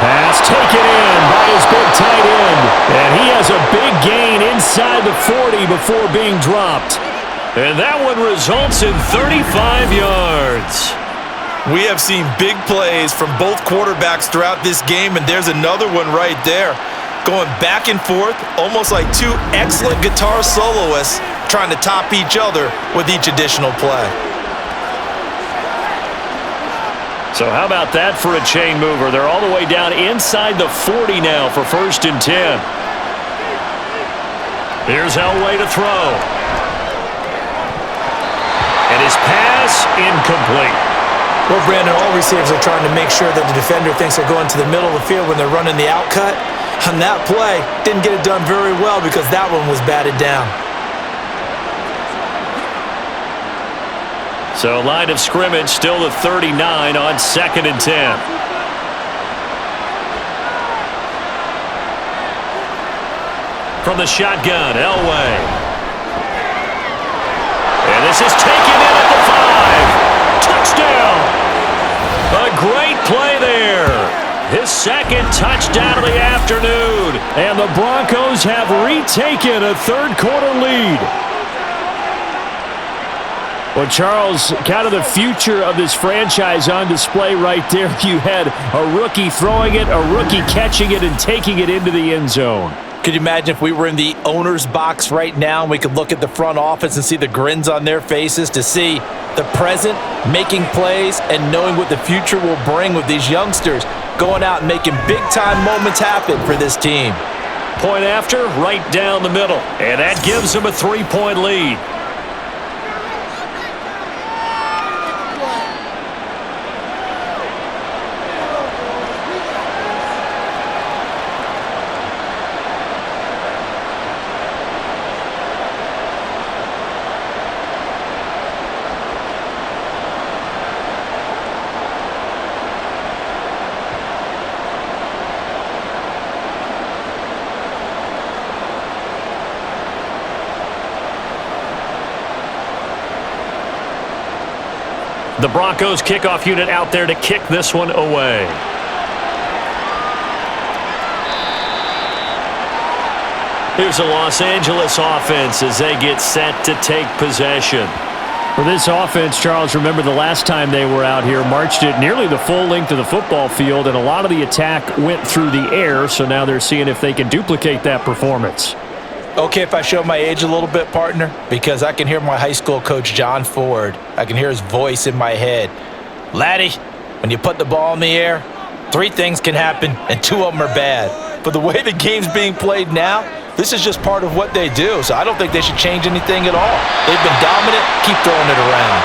Pass taken in by his big tight end. And he has a big gain inside the 40 before being dropped. And that one results in 35 yards. We have seen big plays from both quarterbacks throughout this game, and there's another one right there. Going back and forth, almost like two excellent guitar soloists trying to top each other with each additional play. So how about that for a chain mover? They're all the way down inside the 40 now for 1st and 10. Here's Elway to throw. And his pass incomplete. Well, Brandon, all receivers are trying to make sure that the defender thinks they're going to the middle of the field when they're running the out cut. On that play, didn't get it done very well because that one was batted down. So line of scrimmage still the 39 on 2nd and 10. From the shotgun, Elway. And this is taken in at the 5. Touchdown! A great play there. His 2nd touchdown of the afternoon. And the Broncos have retaken a 3rd quarter lead. Well, Charles, kind of the future of this franchise on display right there. You had a rookie throwing it, a rookie catching it, and taking it into the end zone. Could you imagine if we were in the owner's box right now and we could look at the front office and see the grins on their faces to see the present making plays and knowing what the future will bring with these youngsters going out and making big-time moments happen for this team. Point after, right down the middle. And that gives them a 3-point lead. The Broncos kickoff unit out there to kick this one away. Here's the Los Angeles offense as they get set to take possession. For this offense, Charles, remember the last time they were out here, marched it nearly the full length of the football field, and a lot of the attack went through the air, so now they're seeing if they can duplicate that performance. Okay, if I show my age a little bit, partner, because I can hear my high school coach, John Ford. I can hear his voice in my head. Laddie, when you put the ball in the air, 3 things can happen, and 2 of them are bad. But the way the game's being played now, this is just part of what they do, so I don't think they should change anything at all. They've been dominant. Keep throwing it around.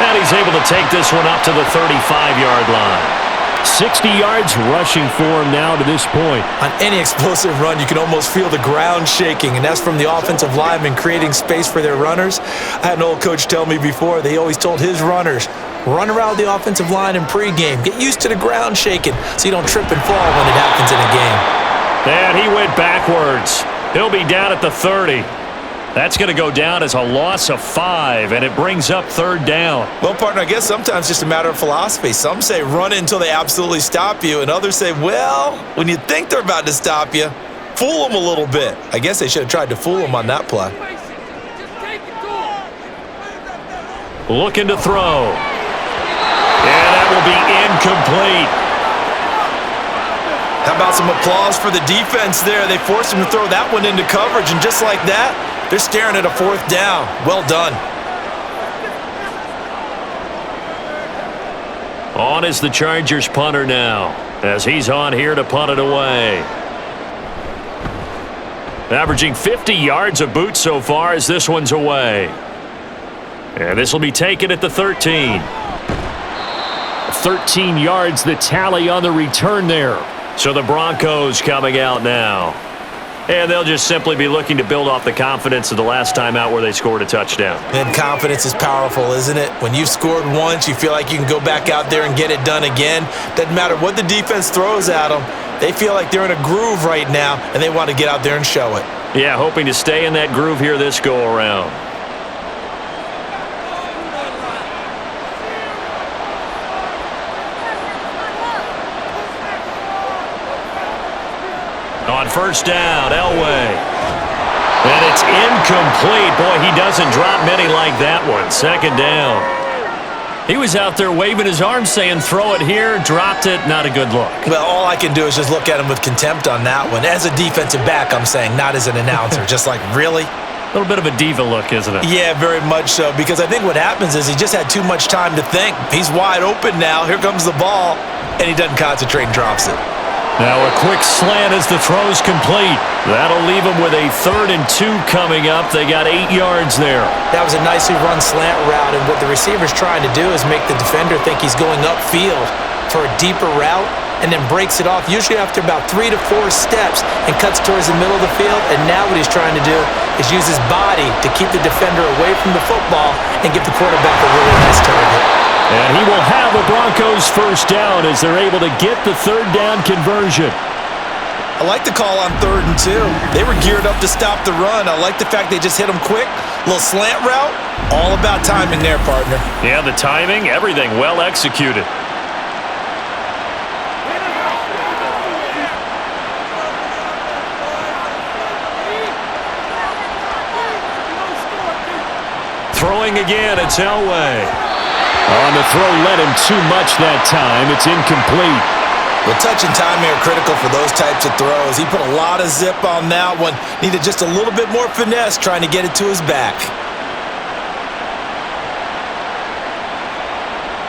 And he's able to take this one up to the 35-yard line. 60 yards rushing for him now to this point. On any explosive run, you can almost feel the ground shaking, and that's from the offensive linemen creating space for their runners. I had an old coach tell me before, they always told his runners, run around the offensive line in pregame. Get used to the ground shaking so you don't trip and fall when it happens in a game. And he went backwards. He'll be down at the 30. That's going to go down as a loss of 5, and it brings up 3rd down. Well, partner, I guess sometimes it's just a matter of philosophy. Some say run until they absolutely stop you, and others say, well, when you think they're about to stop you, fool them a little bit. I guess they should have tried to fool them on that play. Looking to throw. And that will be incomplete. How about some applause for the defense there? They forced him to throw that one into coverage, and just like that, they're staring at a 4th down. Well done. On is the Chargers punter now, as he's on here to punt it away. Averaging 50 yards a boot so far as this one's away. And this will be taken at the 13. 13 yards the tally on the return there. So the Broncos coming out now. And they'll just simply be looking to build off the confidence of the last time out where they scored a touchdown. And confidence is powerful, isn't it? When you've scored once, you feel like you can go back out there and get it done again. Doesn't matter what the defense throws at them. They feel like they're in a groove right now, and they want to get out there and show it. Yeah, hoping to stay in that groove here this go-around. On first down, Elway. And it's incomplete. Boy, he doesn't drop many like that one. Second down. He was out there waving his arms saying, throw it here, dropped it, not a good look. Well, all I can do is just look at him with contempt on that one. As a defensive back, I'm saying, not as an announcer. Just like, really? A little bit of a diva look, isn't it? Yeah, very much so, because I think what happens is he just had too much time to think. He's wide open now. Here comes the ball, and he doesn't concentrate and drops it. Now a quick slant as the throw's complete. That'll leave them with a 3rd and 2 coming up. They got 8 yards there. That was a nicely run slant route, and what the receiver's trying to do is make the defender think he's going upfield for a deeper route, and then breaks it off, usually after about 3 to 4 steps, and cuts towards the middle of the field. And now what he's trying to do is use his body to keep the defender away from the football and give the quarterback a really nice target. And he will have a Broncos first down as they're able to get the 3rd down conversion. I like the call on 3rd and 2. They were geared up to stop the run. I like the fact they just hit him quick. Little slant route. All about timing there, partner. Yeah, the timing, everything well executed. Throwing again, it's Elway. On the throw, led him too much that time. It's incomplete. Well, touch and timing are critical for those types of throws. He put a lot of zip on that one. Needed just a little bit more finesse trying to get it to his back.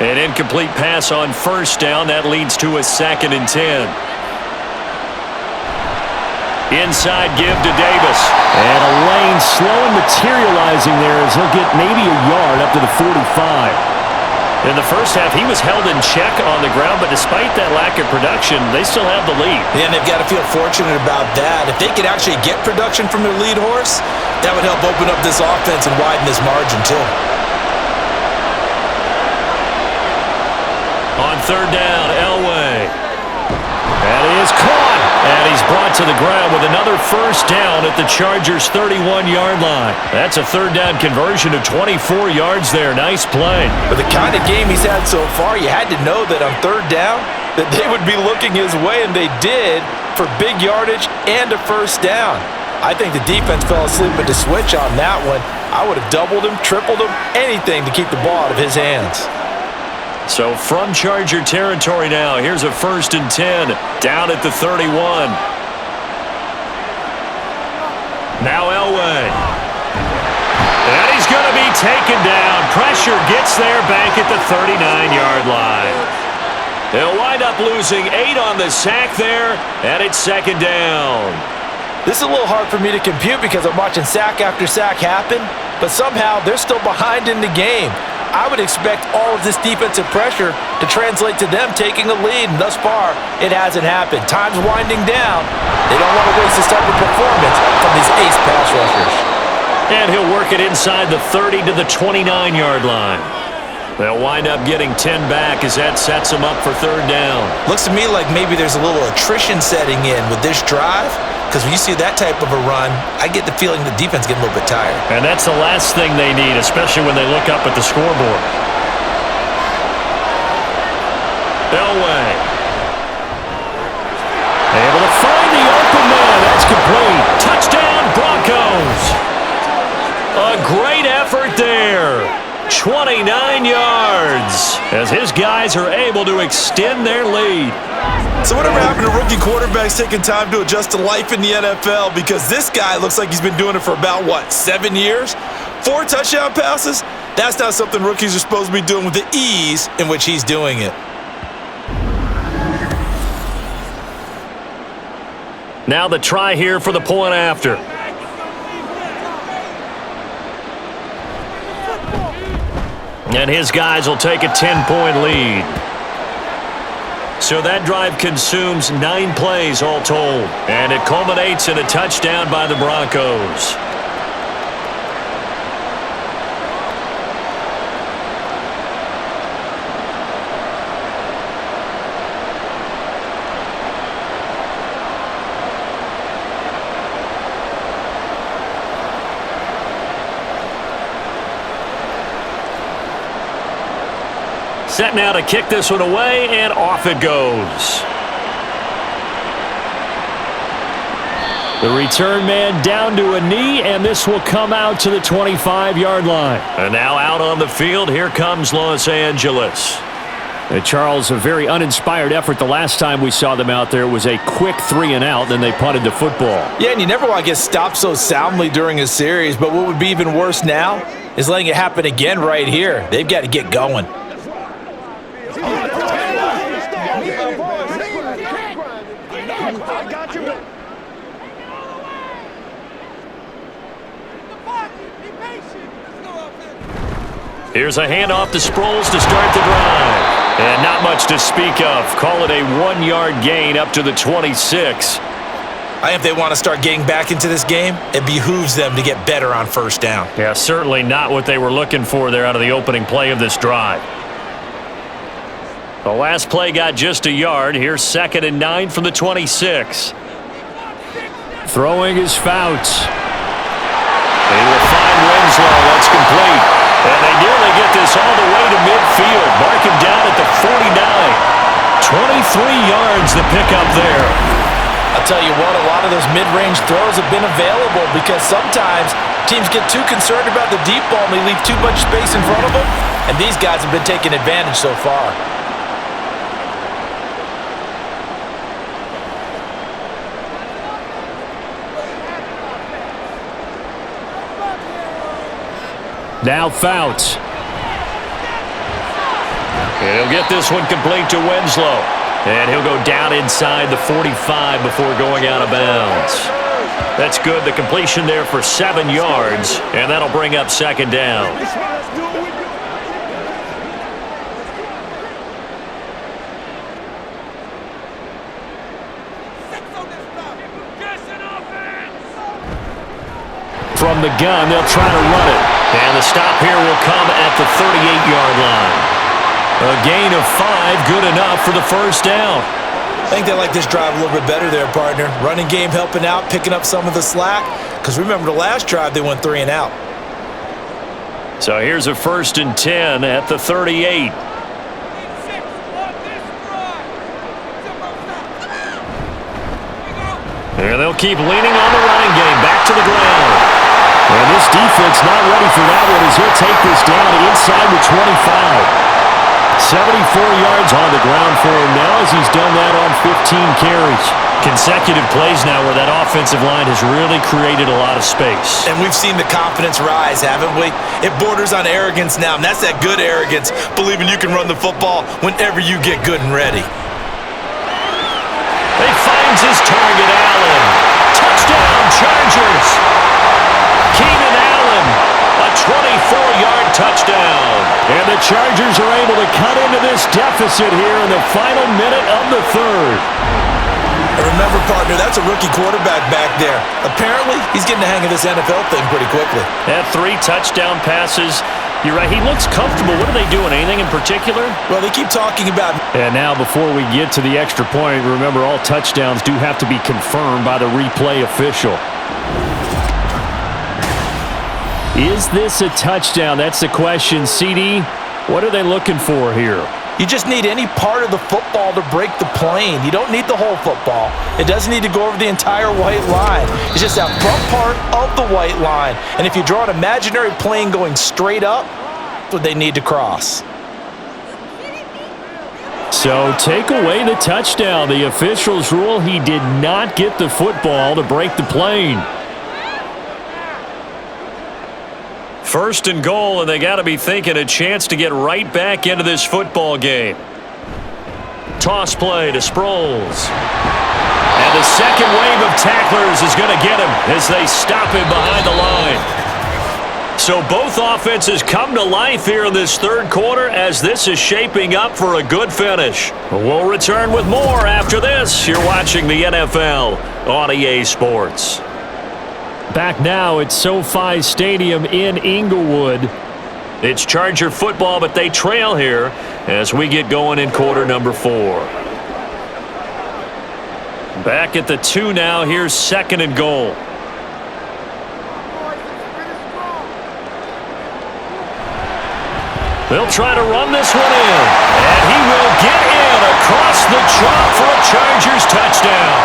An incomplete pass on first down. That leads to a 2nd and 10. Inside give to Davis. And a lane slow and materializing there as he'll get maybe a yard up to the 45. In the first half, he was held in check on the ground, but despite that lack of production, they still have the lead. Yeah, and they've got to feel fortunate about that. If they could actually get production from their lead horse, that would help open up this offense and widen this margin, too. On 3rd down, Elway. And he is caught. And he's brought to the ground with another first down at the Chargers' 31-yard line. That's a 3rd down conversion of 24 yards there. Nice play. But the kind of game he's had so far, you had to know that on 3rd down that they would be looking his way, and they did, for big yardage and a first down. I think the defense fell asleep at the switch on that one. I would have doubled him, tripled him, anything to keep the ball out of his hands. So from Charger territory now, here's a 1st and 10 down at the 31. Now Elway. And he's going to be taken down. Pressure gets there back at the 39-yard line. They'll wind up losing 8 on the sack there, and it's 2nd down. This is a little hard for me to compute because I'm watching sack after sack happen, but somehow they're still behind in the game. I would expect all of this defensive pressure to translate to them taking a lead, and thus far, it hasn't happened. Time's winding down. They don't want to waste this type of performance from these ace pass rushers. And he'll work it inside the 30 to the 29-yard line. They'll wind up getting 10 back as that sets them up for 3rd down. Looks to me like maybe there's a little attrition setting in with this drive, because when you see that type of a run, I get the feeling the defense getting a little bit tired. And that's the last thing they need, especially when they look up at the scoreboard. Elway. Able to find the open man. That's complete. Touchdown, Broncos. A great effort there. 29 yards as his guys are able to extend their lead. So whatever happened to rookie quarterbacks taking time to adjust to life in the NFL? Because this guy looks like he's been doing it for about, 7 years? 4 touchdown passes? That's not something rookies are supposed to be doing with the ease in which he's doing it. Now the try here for the point after. And his guys will take a 10-point lead. So that drive consumes 9 plays all told. And it culminates in a touchdown by the Broncos. Set now to kick this one away, and off it goes. The return man down to a knee, and this will come out to the 25-yard line. And now out on the field, here comes Los Angeles. Charles, a very uninspired effort the last time we saw them out there. It was a quick 3-and-out, then they punted the football. Yeah, and you never want to get stopped so soundly during a series, but what would be even worse now is letting it happen again right here. They've got to get going. Here's a handoff to Sproles to start the drive. And not much to speak of. Call it a 1-yard gain up to the 26. If they want to start getting back into this game, it behooves them to get better on first down. Yeah, certainly not what they were looking for there out of the opening play of this drive. The last play got just a yard. Here's 2nd and 9 from the 26. Throwing is Fouts. They will find Winslow. That's complete. And they nearly get this all the way to midfield. Mark him down at the 49. 23 yards the pickup there. I'll tell you what, a lot of those mid-range throws have been available because sometimes teams get too concerned about the deep ball and they leave too much space in front of them. And these guys have been taking advantage so far. Now Fouts. And he'll get this one complete to Winslow. And he'll go down inside the 45 before going out of bounds. That's good. The completion there for 7 yards. And that'll bring up 2nd down. From the gun, they'll try to run it. And the stop here will come at the 38-yard line. A gain of 5, good enough for the first down. I think they like this drive a little bit better there, partner. Running game helping out, picking up some of the slack. Because remember the last drive, they went 3-and-out. So here's a 1st and 10 at the 38. And they'll keep leaning on the running game. Back to the ground. And this defense not ready for that one as he'll take this down inside the 25. 74 yards on the ground for him now as he's done that on 15 carries. Consecutive plays now where that offensive line has really created a lot of space. And we've seen the confidence rise, haven't we? It borders on arrogance now, and that's that good arrogance, believing you can run the football whenever you get good and ready. He finds his target, Allen. Touchdown, Chargers. Keenan Allen, a 24-yard touchdown. And the Chargers are able to cut into this deficit here in the final minute of the 3rd. And remember, partner, that's a rookie quarterback back there. Apparently, he's getting the hang of this NFL thing pretty quickly. Had 3 touchdown passes. You're right, he looks comfortable. What are they doing? Anything in particular? Well, they keep talking about... And now before we get to the extra point, remember all touchdowns do have to be confirmed by the replay official. Is this a touchdown? That's the question. CD, what are they looking for here? You just need any part of the football to break the plane. You don't need the whole football. It doesn't need to go over the entire white line. It's just that front part of the white line. And if you draw an imaginary plane going straight up, That's what they need to cross. So take away the touchdown. The officials rule he did not get the football to break the plane. First and goal, and they got to be thinking a chance to get right back into this football game. Toss play to Sproles. And the second wave of tacklers is going to get him as they stop him behind the line. So both offenses come to life here in this third quarter as this is shaping up for a good finish. We'll return with more after this. You're watching the NFL on EA Sports. Back now at SoFi Stadium in Inglewood. It's Charger football, but they trail here as we get going in quarter number 4. Back at the 2 now. Here's second and goal. They'll try to run this one in. And he will get in across the chalk for a Chargers touchdown.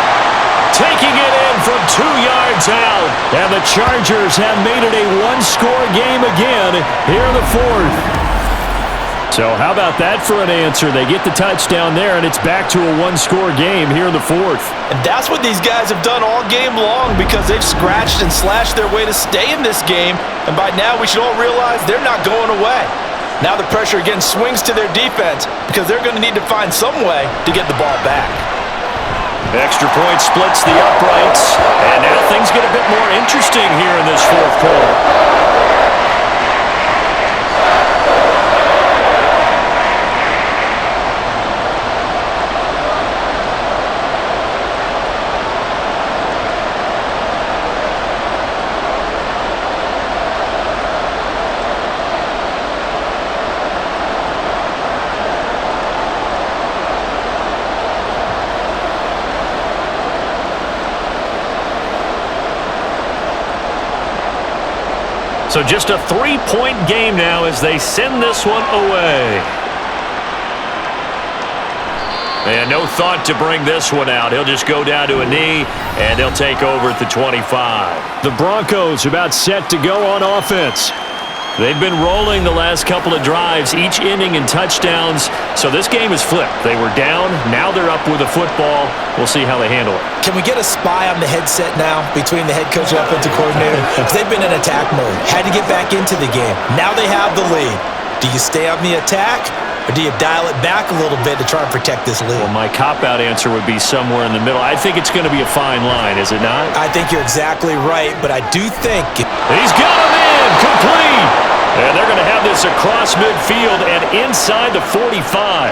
Taking it in from 2 yards out. And the Chargers have made it a one-score game again here in the fourth. So how about that for an answer? They get the touchdown there, and it's back to a one-score game here in the fourth. And that's what these guys have done all game long because they've scratched and slashed their way to stay in this game. And by now we should all realize they're not going away. Now the pressure again swings to their defense because they're going to need to find some way to get the ball back. Extra point splits the uprights, and now things get a bit more interesting here in this fourth quarter. So just a 3-point game now as they send this one away. And no thought to bring this one out. He'll just go down to a knee, and they'll take over at the 25. The Broncos about set to go on offense. They've been rolling the last couple of drives, each inning in touchdowns. So this game is flipped. They were down. Now they're up with a football. We'll see how they handle it. Can we get a spy on the headset now between the head coach and offensive coordinator? Because they've been in attack mode. Had to get back into the game. Now they have the lead. Do you stay on the attack, or do you dial it back a little bit to try and protect this lead? Well, my cop-out answer would be somewhere in the middle. I think it's going to be a fine line, is it not? I think you're exactly right, but I do think... He's got him in! Complete! And they're going to have this across midfield and inside the 45.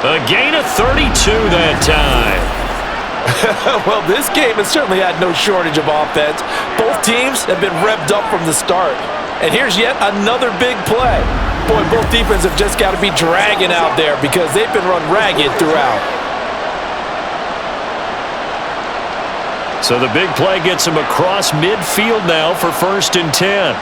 A gain of 32 that time. Well, this game has certainly had no shortage of offense. Both teams have been revved up from the start. And here's yet another big play. Boy, both defenses have just got to be dragging out there because they've been run ragged throughout. So the big play gets him across midfield now for 1st and 10.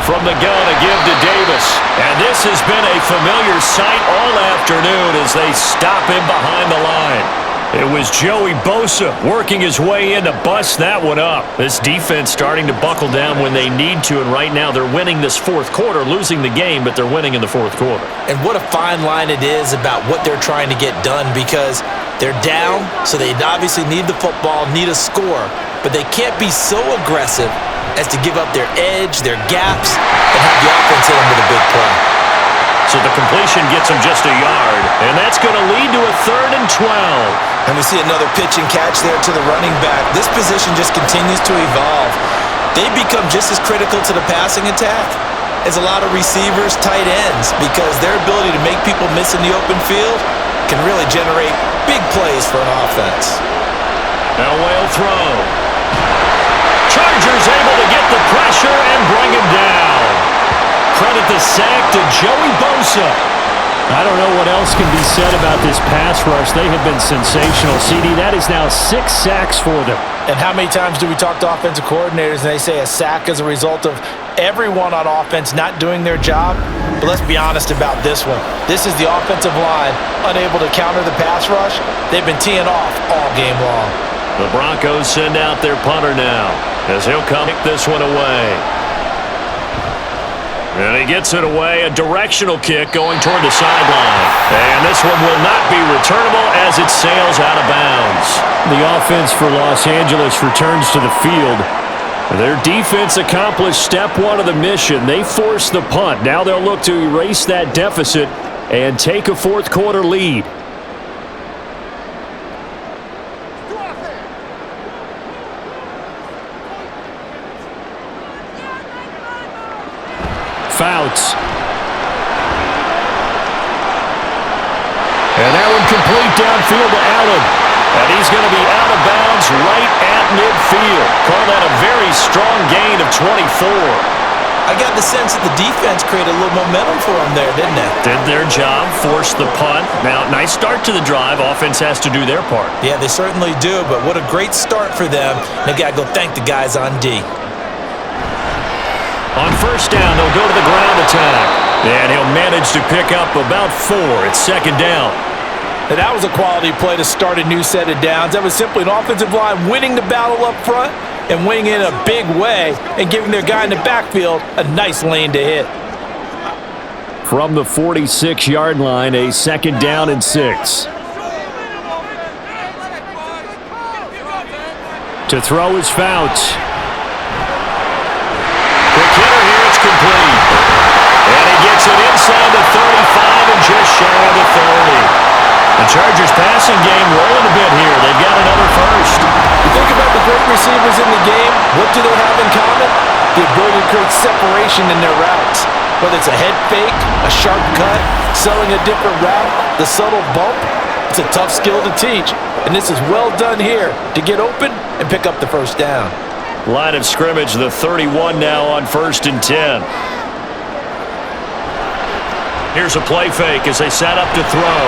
From the gun, a give to Davis. And this has been a familiar sight all afternoon as they stop him behind the line. It was Joey Bosa working his way in to bust that one up. This defense starting to buckle down when they need to, and right now they're winning this fourth quarter, losing the game, but they're winning in the fourth quarter. And what a fine line it is about what they're trying to get done because they're down, so they obviously need the football, need a score, but they can't be so aggressive as to give up their edge, their gaps, and have the offense hit them with a big play. So the completion gets them just a yard, and that's going to lead to a 3rd and 12. And we see another pitch and catch there to the running back. This position just continues to evolve. They become just as critical to the passing attack as a lot of receivers, tight ends, because their ability to make people miss in the open field can really generate big plays for an offense. Now whale throw. Chargers able to get the pressure and bring him down. Credit the sack to Joey Bosa. I don't know what else can be said about this pass rush. They have been sensational. CD, that is now 6 sacks for them. And how many times do we talk to offensive coordinators and they say a sack is a result of everyone on offense not doing their job? But let's be honest about this one. This is the offensive line unable to counter the pass rush. They've been teeing off all game long. The Broncos send out their punter now. as he'll come this one away. And he gets it away, a directional kick going toward the sideline. And this one will not be returnable as it sails out of bounds. The offense for Los Angeles returns to the field. Their defense accomplished step one of the mission. They forced the punt. Now they'll look to erase that deficit and take a fourth quarter lead. Fouts. And that one complete downfield to Allen. And he's going to be out of bounds right at midfield. Call that a very strong gain of 24. I got the sense that the defense created a little momentum for them there, didn't it? Did their job, forced the punt. Now, nice start to the drive. Offense has to do their part. Yeah, they certainly do, but what a great start for them. They got to go thank the guys on D. On first down, they'll go to the ground attack. And he'll manage to pick up about 4. It's second down. And that was a quality play to start a new set of downs. That was simply an offensive line winning the battle up front and winning in a big way and giving their guy in the backfield a nice lane to hit. From the 46-yard line, a second down and 6. To throw is Fouts. Quick hitter here, it's complete. And he gets it inside the 35 and just shy of the 30. The Chargers passing game rolling a bit here. They've got another first. You think about the great receivers in the game, what do they have in common? The ability to create separation in their routes. Whether it's a head fake, a sharp cut, selling a different route, the subtle bump, it's a tough skill to teach. And this is well done here to get open and pick up the first down. Line of scrimmage, the 31 now on 1st and 10. Here's a play fake as they set up to throw.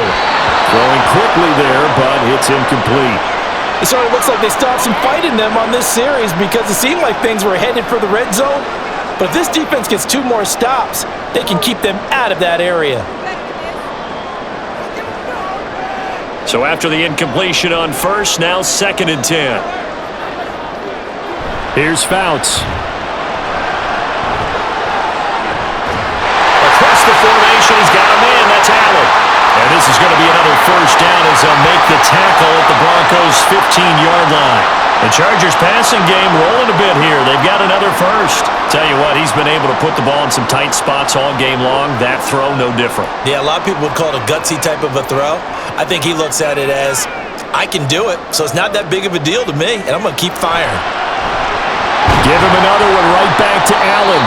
Throwing quickly there, but it's incomplete. It sort of looks like they stopped some fight in them on this series because it seemed like things were headed for the red zone. But if this defense gets 2 more stops, they can keep them out of that area. So after the incompletion on first, now 2nd and 10. Here's Fouts. Across the formation, he's got a man. That's Allen. And this is going to be another first down as they'll make the tackle at the Broncos' 15-yard line. The Chargers passing game rolling a bit here. They've got another first. Tell you what, he's been able to put the ball in some tight spots all game long. That throw, no different. Yeah, a lot of people would call it a gutsy type of a throw. I think he looks at it as, I can do it, so it's not that big of a deal to me, and I'm going to keep firing. Give him another one right back to Allen.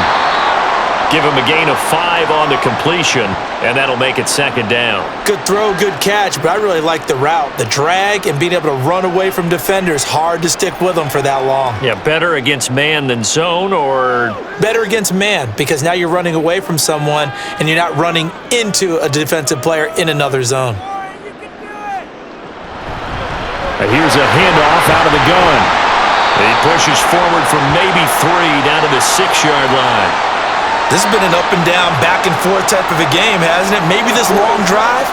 Give him a gain of 5 on the completion, and that'll make it second down. Good throw, good catch, but I really like the route. The drag and being able to run away from defenders, hard to stick with them for that long. Yeah, better against man than zone, or? Better against man, because now you're running away from someone and you're not running into a defensive player in another zone. And here's a handoff out of the gun. He pushes forward from maybe 3 down to the 6-yard line. This has been an up and down, back and forth type of a game, hasn't it? Maybe this long drive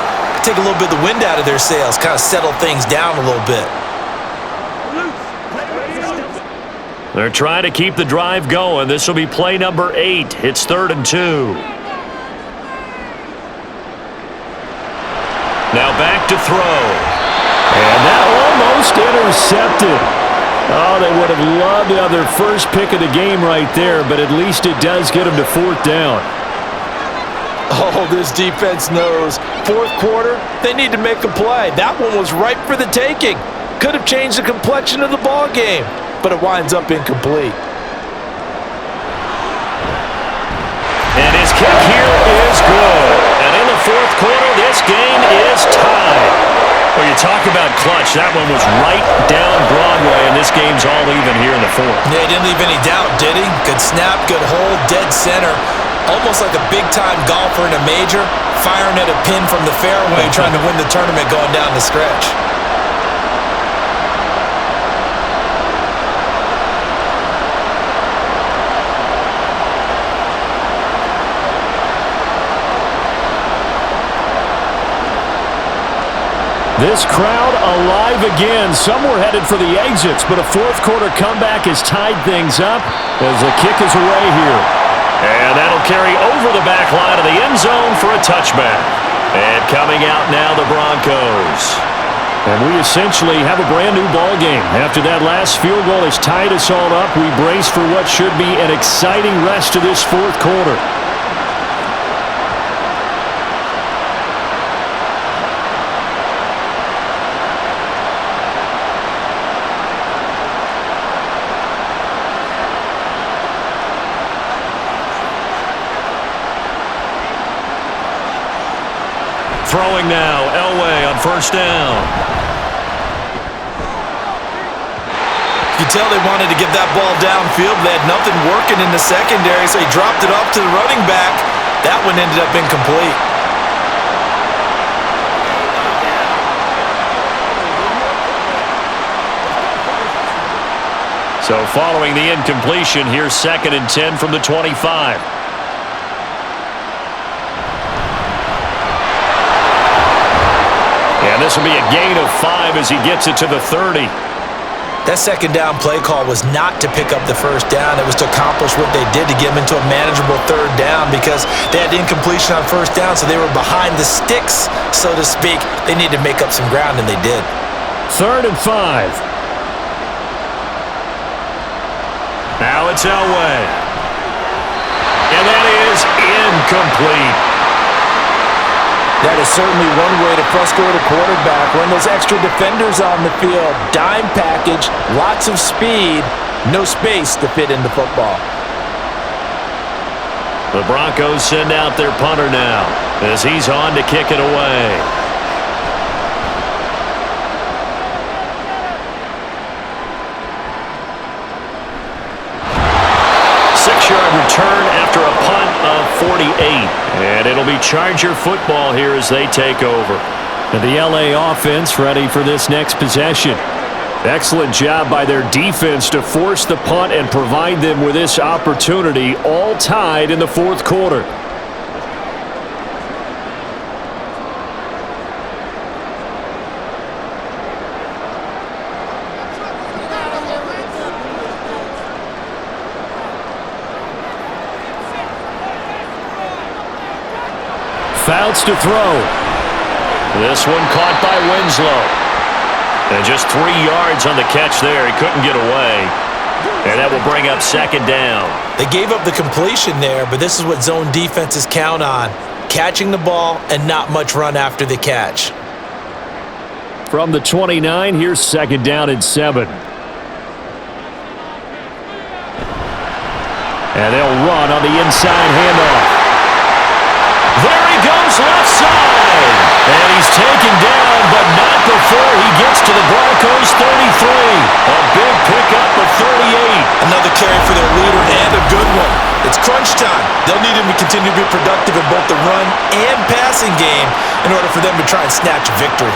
take a little bit of the wind out of their sails, kind of settle things down a little bit. They're trying to keep the drive going. This will be play number 8. It's 3rd and 2. Now back to throw. And that almost intercepted. Oh, they would have loved to have their first pick of the game right there, but at least it does get them to 4th down. Oh, this defense knows. 4th quarter, they need to make a play. That one was ripe for the taking. Could have changed the complexion of the ball game, but it winds up incomplete. And his kick here is good. And in the 4th quarter, this game is tied. Well, you talk about clutch. That one was right down Broadway, and this game's all even here in the 4th. Yeah, he didn't leave any doubt, did he? Good snap, good hold, dead center. Almost like a big-time golfer in a major, firing at a pin from the fairway, trying to win the tournament going down the stretch. This crowd alive again. Some were headed for the exits, but a fourth quarter comeback has tied things up as the kick is away here. And that'll carry over the back line of the end zone for a touchback. And coming out now, the Broncos. And we essentially have a brand new ball game. After that last field goal has tied us all up, we brace for what should be an exciting rest of this fourth quarter. Throwing now, Elway on first down. You could tell they wanted to get that ball downfield. They had nothing working in the secondary, so he dropped it off to the running back. That one ended up incomplete. So following the incompletion, here's 2nd and 10 from the 25. And this will be a gain of 5 as he gets it to the 30. That second down play call was not to pick up the first down. It was to accomplish what they did to get them into a manageable third down because they had incompletion on first down, so they were behind the sticks, so to speak. They needed to make up some ground, and they did. 3rd and 5. Now it's Elway. And that is incomplete. That is certainly one way to frustrate a quarterback. When those extra defenders on the field, dime package, lots of speed, no space to fit into football. The Broncos send out their punter now as he's on to kick it away. Return after a punt of 48. And it'll be Charger football here as they take over. And the LA offense ready for this next possession. Excellent job by their defense to force the punt and provide them with this opportunity, all tied in the fourth quarter. Fouts to throw. This one caught by Winslow. And just 3 yards on the catch there. He couldn't get away. And that will bring up 2nd down. They gave up the completion there, but this is what zone defenses count on. Catching the ball and not much run after the catch. From the 29, here's 2nd down and 7. And they'll run on the inside handoff. There he goes left side. And he's taken down, but not before he gets to the Broncos 33. A big pickup of 38. Another carry for their leader and a good one. It's crunch time. They'll need him to continue to be productive in both the run and passing game in order for them to try and snatch a victory.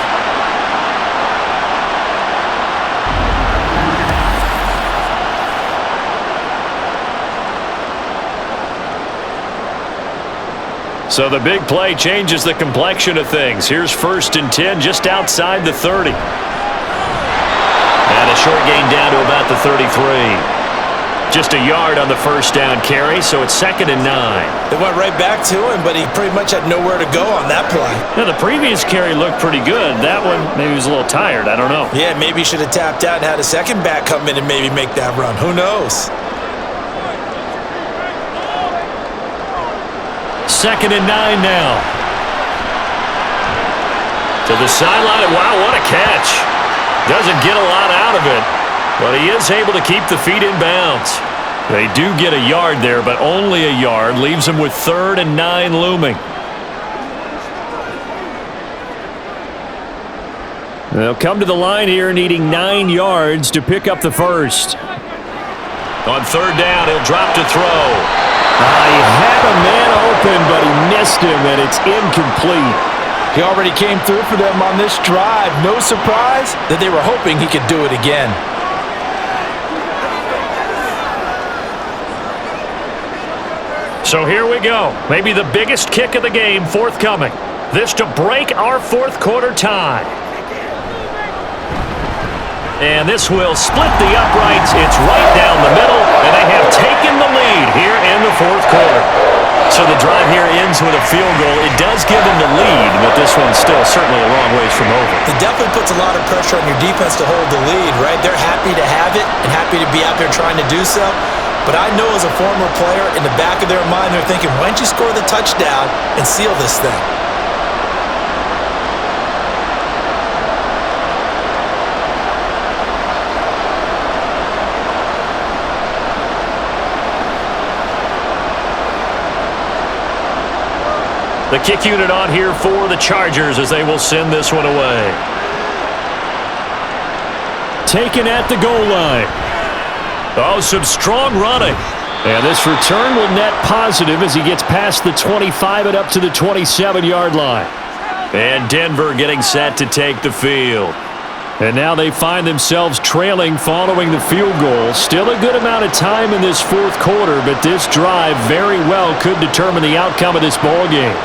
So the big play changes the complexion of things. Here's 1st and 10 just outside the 30. And a short gain down to about the 33. Just a yard on the first down carry, so it's 2nd and 9. They went right back to him, but he pretty much had nowhere to go on that play. Now, the previous carry looked pretty good. That one, maybe he was a little tired. I don't know. Yeah, maybe he should have tapped out and had a second back come in and maybe make that run. Who knows? 2nd and 9 now. To the sideline. Wow, what a catch. Doesn't get a lot out of it, but he is able to keep the feet in bounds. They do get a yard there, but only a yard. Leaves them with 3rd and 9 looming. They'll come to the line here needing 9 yards to pick up the first. On 3rd down, he'll drop to throw. He had a man open, but he missed him, and it's incomplete. He already came through for them on this drive. No surprise that they were hoping he could do it again. So here we go. Maybe the biggest kick of the game forthcoming. This to break our fourth quarter tie. And this will split the uprights. It's right down the middle, and they have taken the lead here in the fourth quarter. So the drive here ends with a field goal. It does give them the lead, but this one's still certainly a long ways from over. It definitely puts a lot of pressure on your defense to hold the lead, right? They're happy to have it and happy to be out there trying to do so. But I know as a former player, in the back of their mind, they're thinking, why don't you score the touchdown and seal this thing? The kick unit on here for the Chargers as they will send this one away. Taken at the goal line. Oh, some strong running. And this return will net positive as he gets past the 25 and up to the 27-yard line. And Denver getting set to take the field. And now they find themselves trailing following the field goal. Still a good amount of time in this fourth quarter, but this drive very well could determine the outcome of this ball game.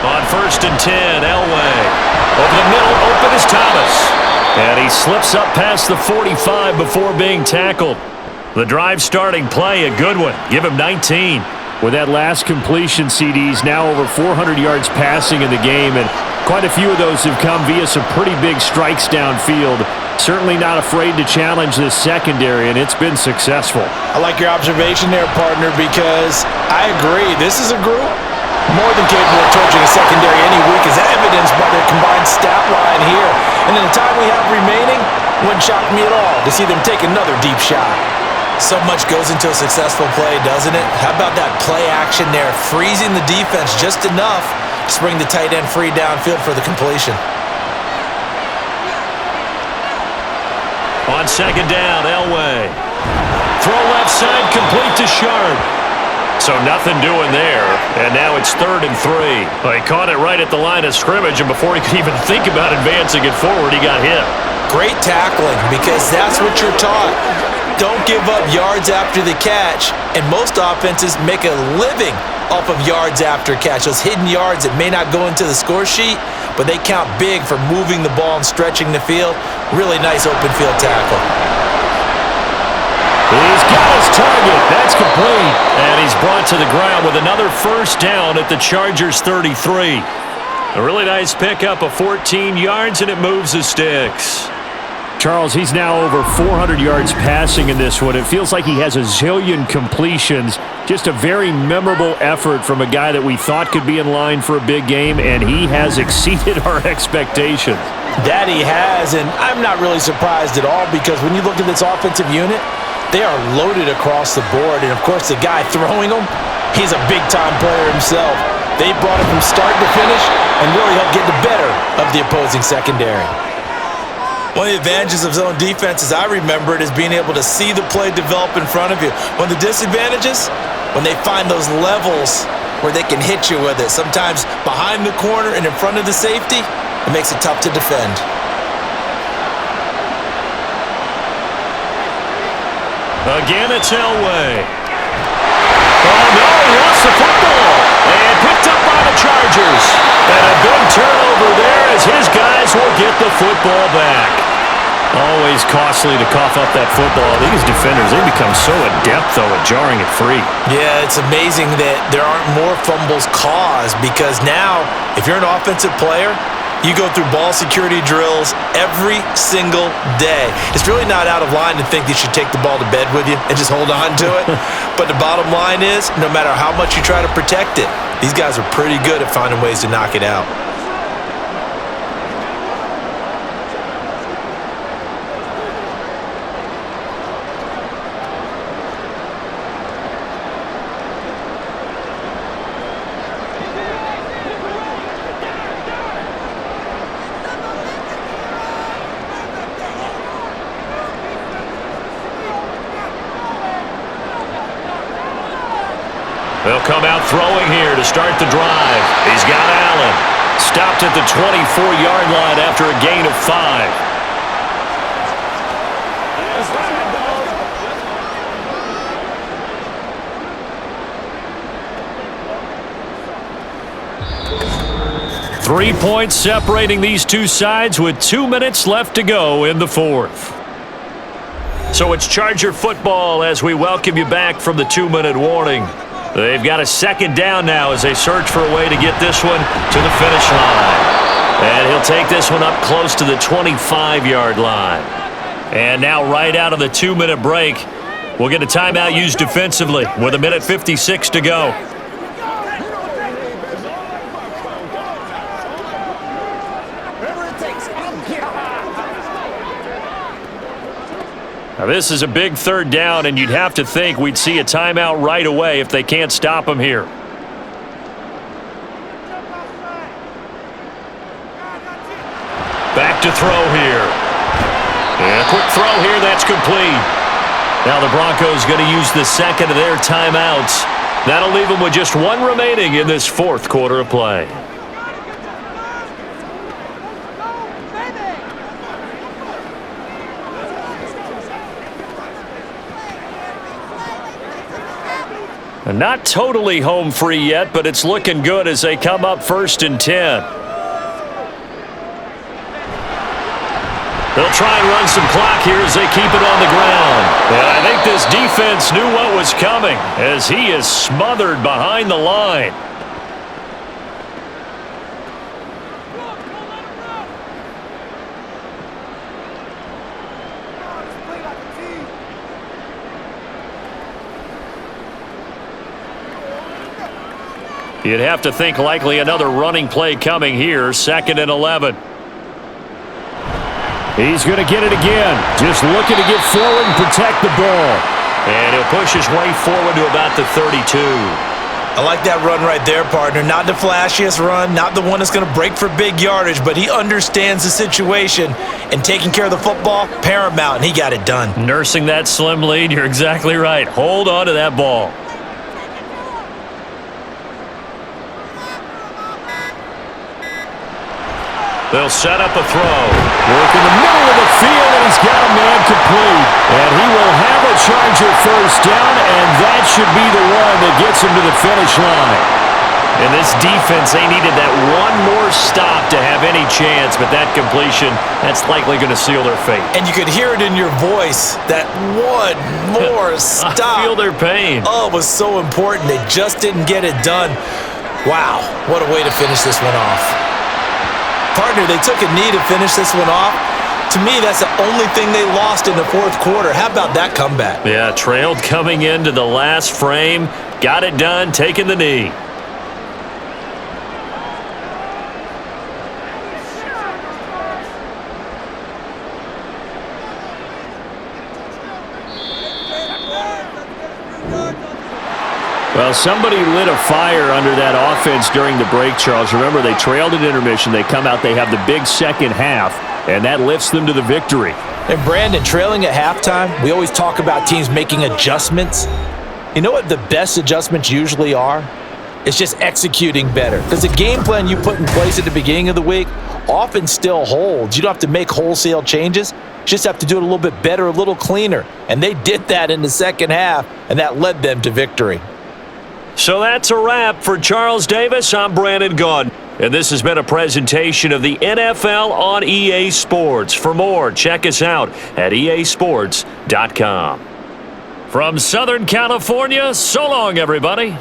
On 1st and 10, Elway. Over the middle, open is Thomas. And he slips up past the 45 before being tackled. The drive starting play, a good one. Give him 19. With that last completion, CD's now over 400 yards passing in the game, and quite a few of those have come via some pretty big strikes downfield. Certainly not afraid to challenge this secondary, and it's been successful. I like your observation there, partner, because I agree. This is a group more than capable of torching a secondary any week, as evidenced by their combined stat line here. And in the time we have remaining, wouldn't shock me at all to see them take another deep shot. So much goes into a successful play, doesn't it? How about that play action there, freezing the defense just enough to bring the tight end free downfield for the completion. On 2nd down, Elway. Throw left side, complete to Sharp. So nothing doing there, and now it's 3rd and 3. Well, he caught it right at the line of scrimmage, and before he could even think about advancing it forward, he got hit. Great tackling, because that's what you're taught. Don't give up yards after the catch, and most offenses make a living off of yards after catch. Those hidden yards that may not go into the score sheet, but they count big for moving the ball and stretching the field. Really nice open field tackle. He's got his target. That's complete. And he's brought to the ground with another first down at the Chargers' 33. A really nice pickup of 14 yards, and it moves the sticks. Charles, he's now over 400 yards passing in this one. It feels like he has a zillion completions. Just a very memorable effort from a guy that we thought could be in line for a big game, and he has exceeded our expectations. That he has, and I'm not really surprised at all, because when you look at this offensive unit, they are loaded across the board, and of course the guy throwing them, he's a big-time player himself. They brought him from start to finish and really helped get the better of the opposing secondary. One of the advantages of zone defense, as I remember it, is being able to see the play develop in front of you. One of the disadvantages, when they find those levels where they can hit you with it, sometimes behind the corner and in front of the safety, it makes it tough to defend. Again, it's Elway. Oh, no, he lost the football. And picked up by the Chargers. And a big turnover there as his guys will get the football back. Always costly to cough up that football. These defenders, they become so adept, though, at jarring it free. Yeah, it's amazing that there aren't more fumbles caused, because now, if you're an offensive player, you go through ball security drills every single day. It's really not out of line to think you should take the ball to bed with you and just hold on to it. But the bottom line is, no matter how much you try to protect it, these guys are pretty good at finding ways to knock it out. They'll come out throwing here to start the drive. He's got Allen. Stopped at the 24-yard line after a gain of 5. 3 points separating these two sides with 2 minutes left to go in the fourth. So it's Charger football as we welcome you back from the 2-minute warning. They've got a second down now as they search for a way to get this one to the finish line. And he'll take this one up close to the 25-yard line. And now right out of the 2-minute break, we'll get a timeout used defensively with 1:56 to go. Now this is a big third down, and you'd have to think we'd see a timeout right away if they can't stop him here. Back to throw here. And a quick throw here, that's complete. Now the Broncos going to use the second of their timeouts. That'll leave them with just one remaining in this fourth quarter of play. Not totally home free yet, but it's looking good as they come up 1st and 10. They'll try and run some clock here as they keep it on the ground. And I think this defense knew what was coming as he is smothered behind the line. You'd have to think likely another running play coming here, 2nd and 11. He's going to get it again. Just looking to get forward and protect the ball. And he'll push his way forward to about the 32. I like that run right there, partner. Not the flashiest run, not the one that's going to break for big yardage, but he understands the situation, and taking care of the football, paramount, and he got it done. Nursing that slim lead, you're exactly right. Hold on to that ball. They'll set up a throw. Work in the middle of the field, and he's got a man complete. And he will have a Charger first down, and that should be the one that gets him to the finish line. And this defense, they needed that one more stop to have any chance, but that completion, that's likely going to seal their fate. And you could hear it in your voice, that one more stop. I feel their pain. Oh, it was so important. They just didn't get it done. Wow, what a way to finish this one off. Partner, they took a knee to finish this one off. To me, that's the only thing they lost in the fourth quarter. How about that comeback? Yeah, trailed coming into the last frame. Got it done, taking the knee. Well, somebody lit a fire under that offense during the break, Charles. Remember, they trailed at intermission. They come out, they have the big second half, and that lifts them to the victory. And Brandon, trailing at halftime, we always talk about teams making adjustments. You know what the best adjustments usually are? It's just executing better. Because the game plan you put in place at the beginning of the week often still holds. You don't have to make wholesale changes. You just have to do it a little bit better, a little cleaner. And they did that in the second half, and that led them to victory. So that's a wrap for Charles Davis. I'm Brandon Gaudin, and this has been a presentation of the NFL on EA Sports. For more, check us out at easports.com. From Southern California, so long, everybody.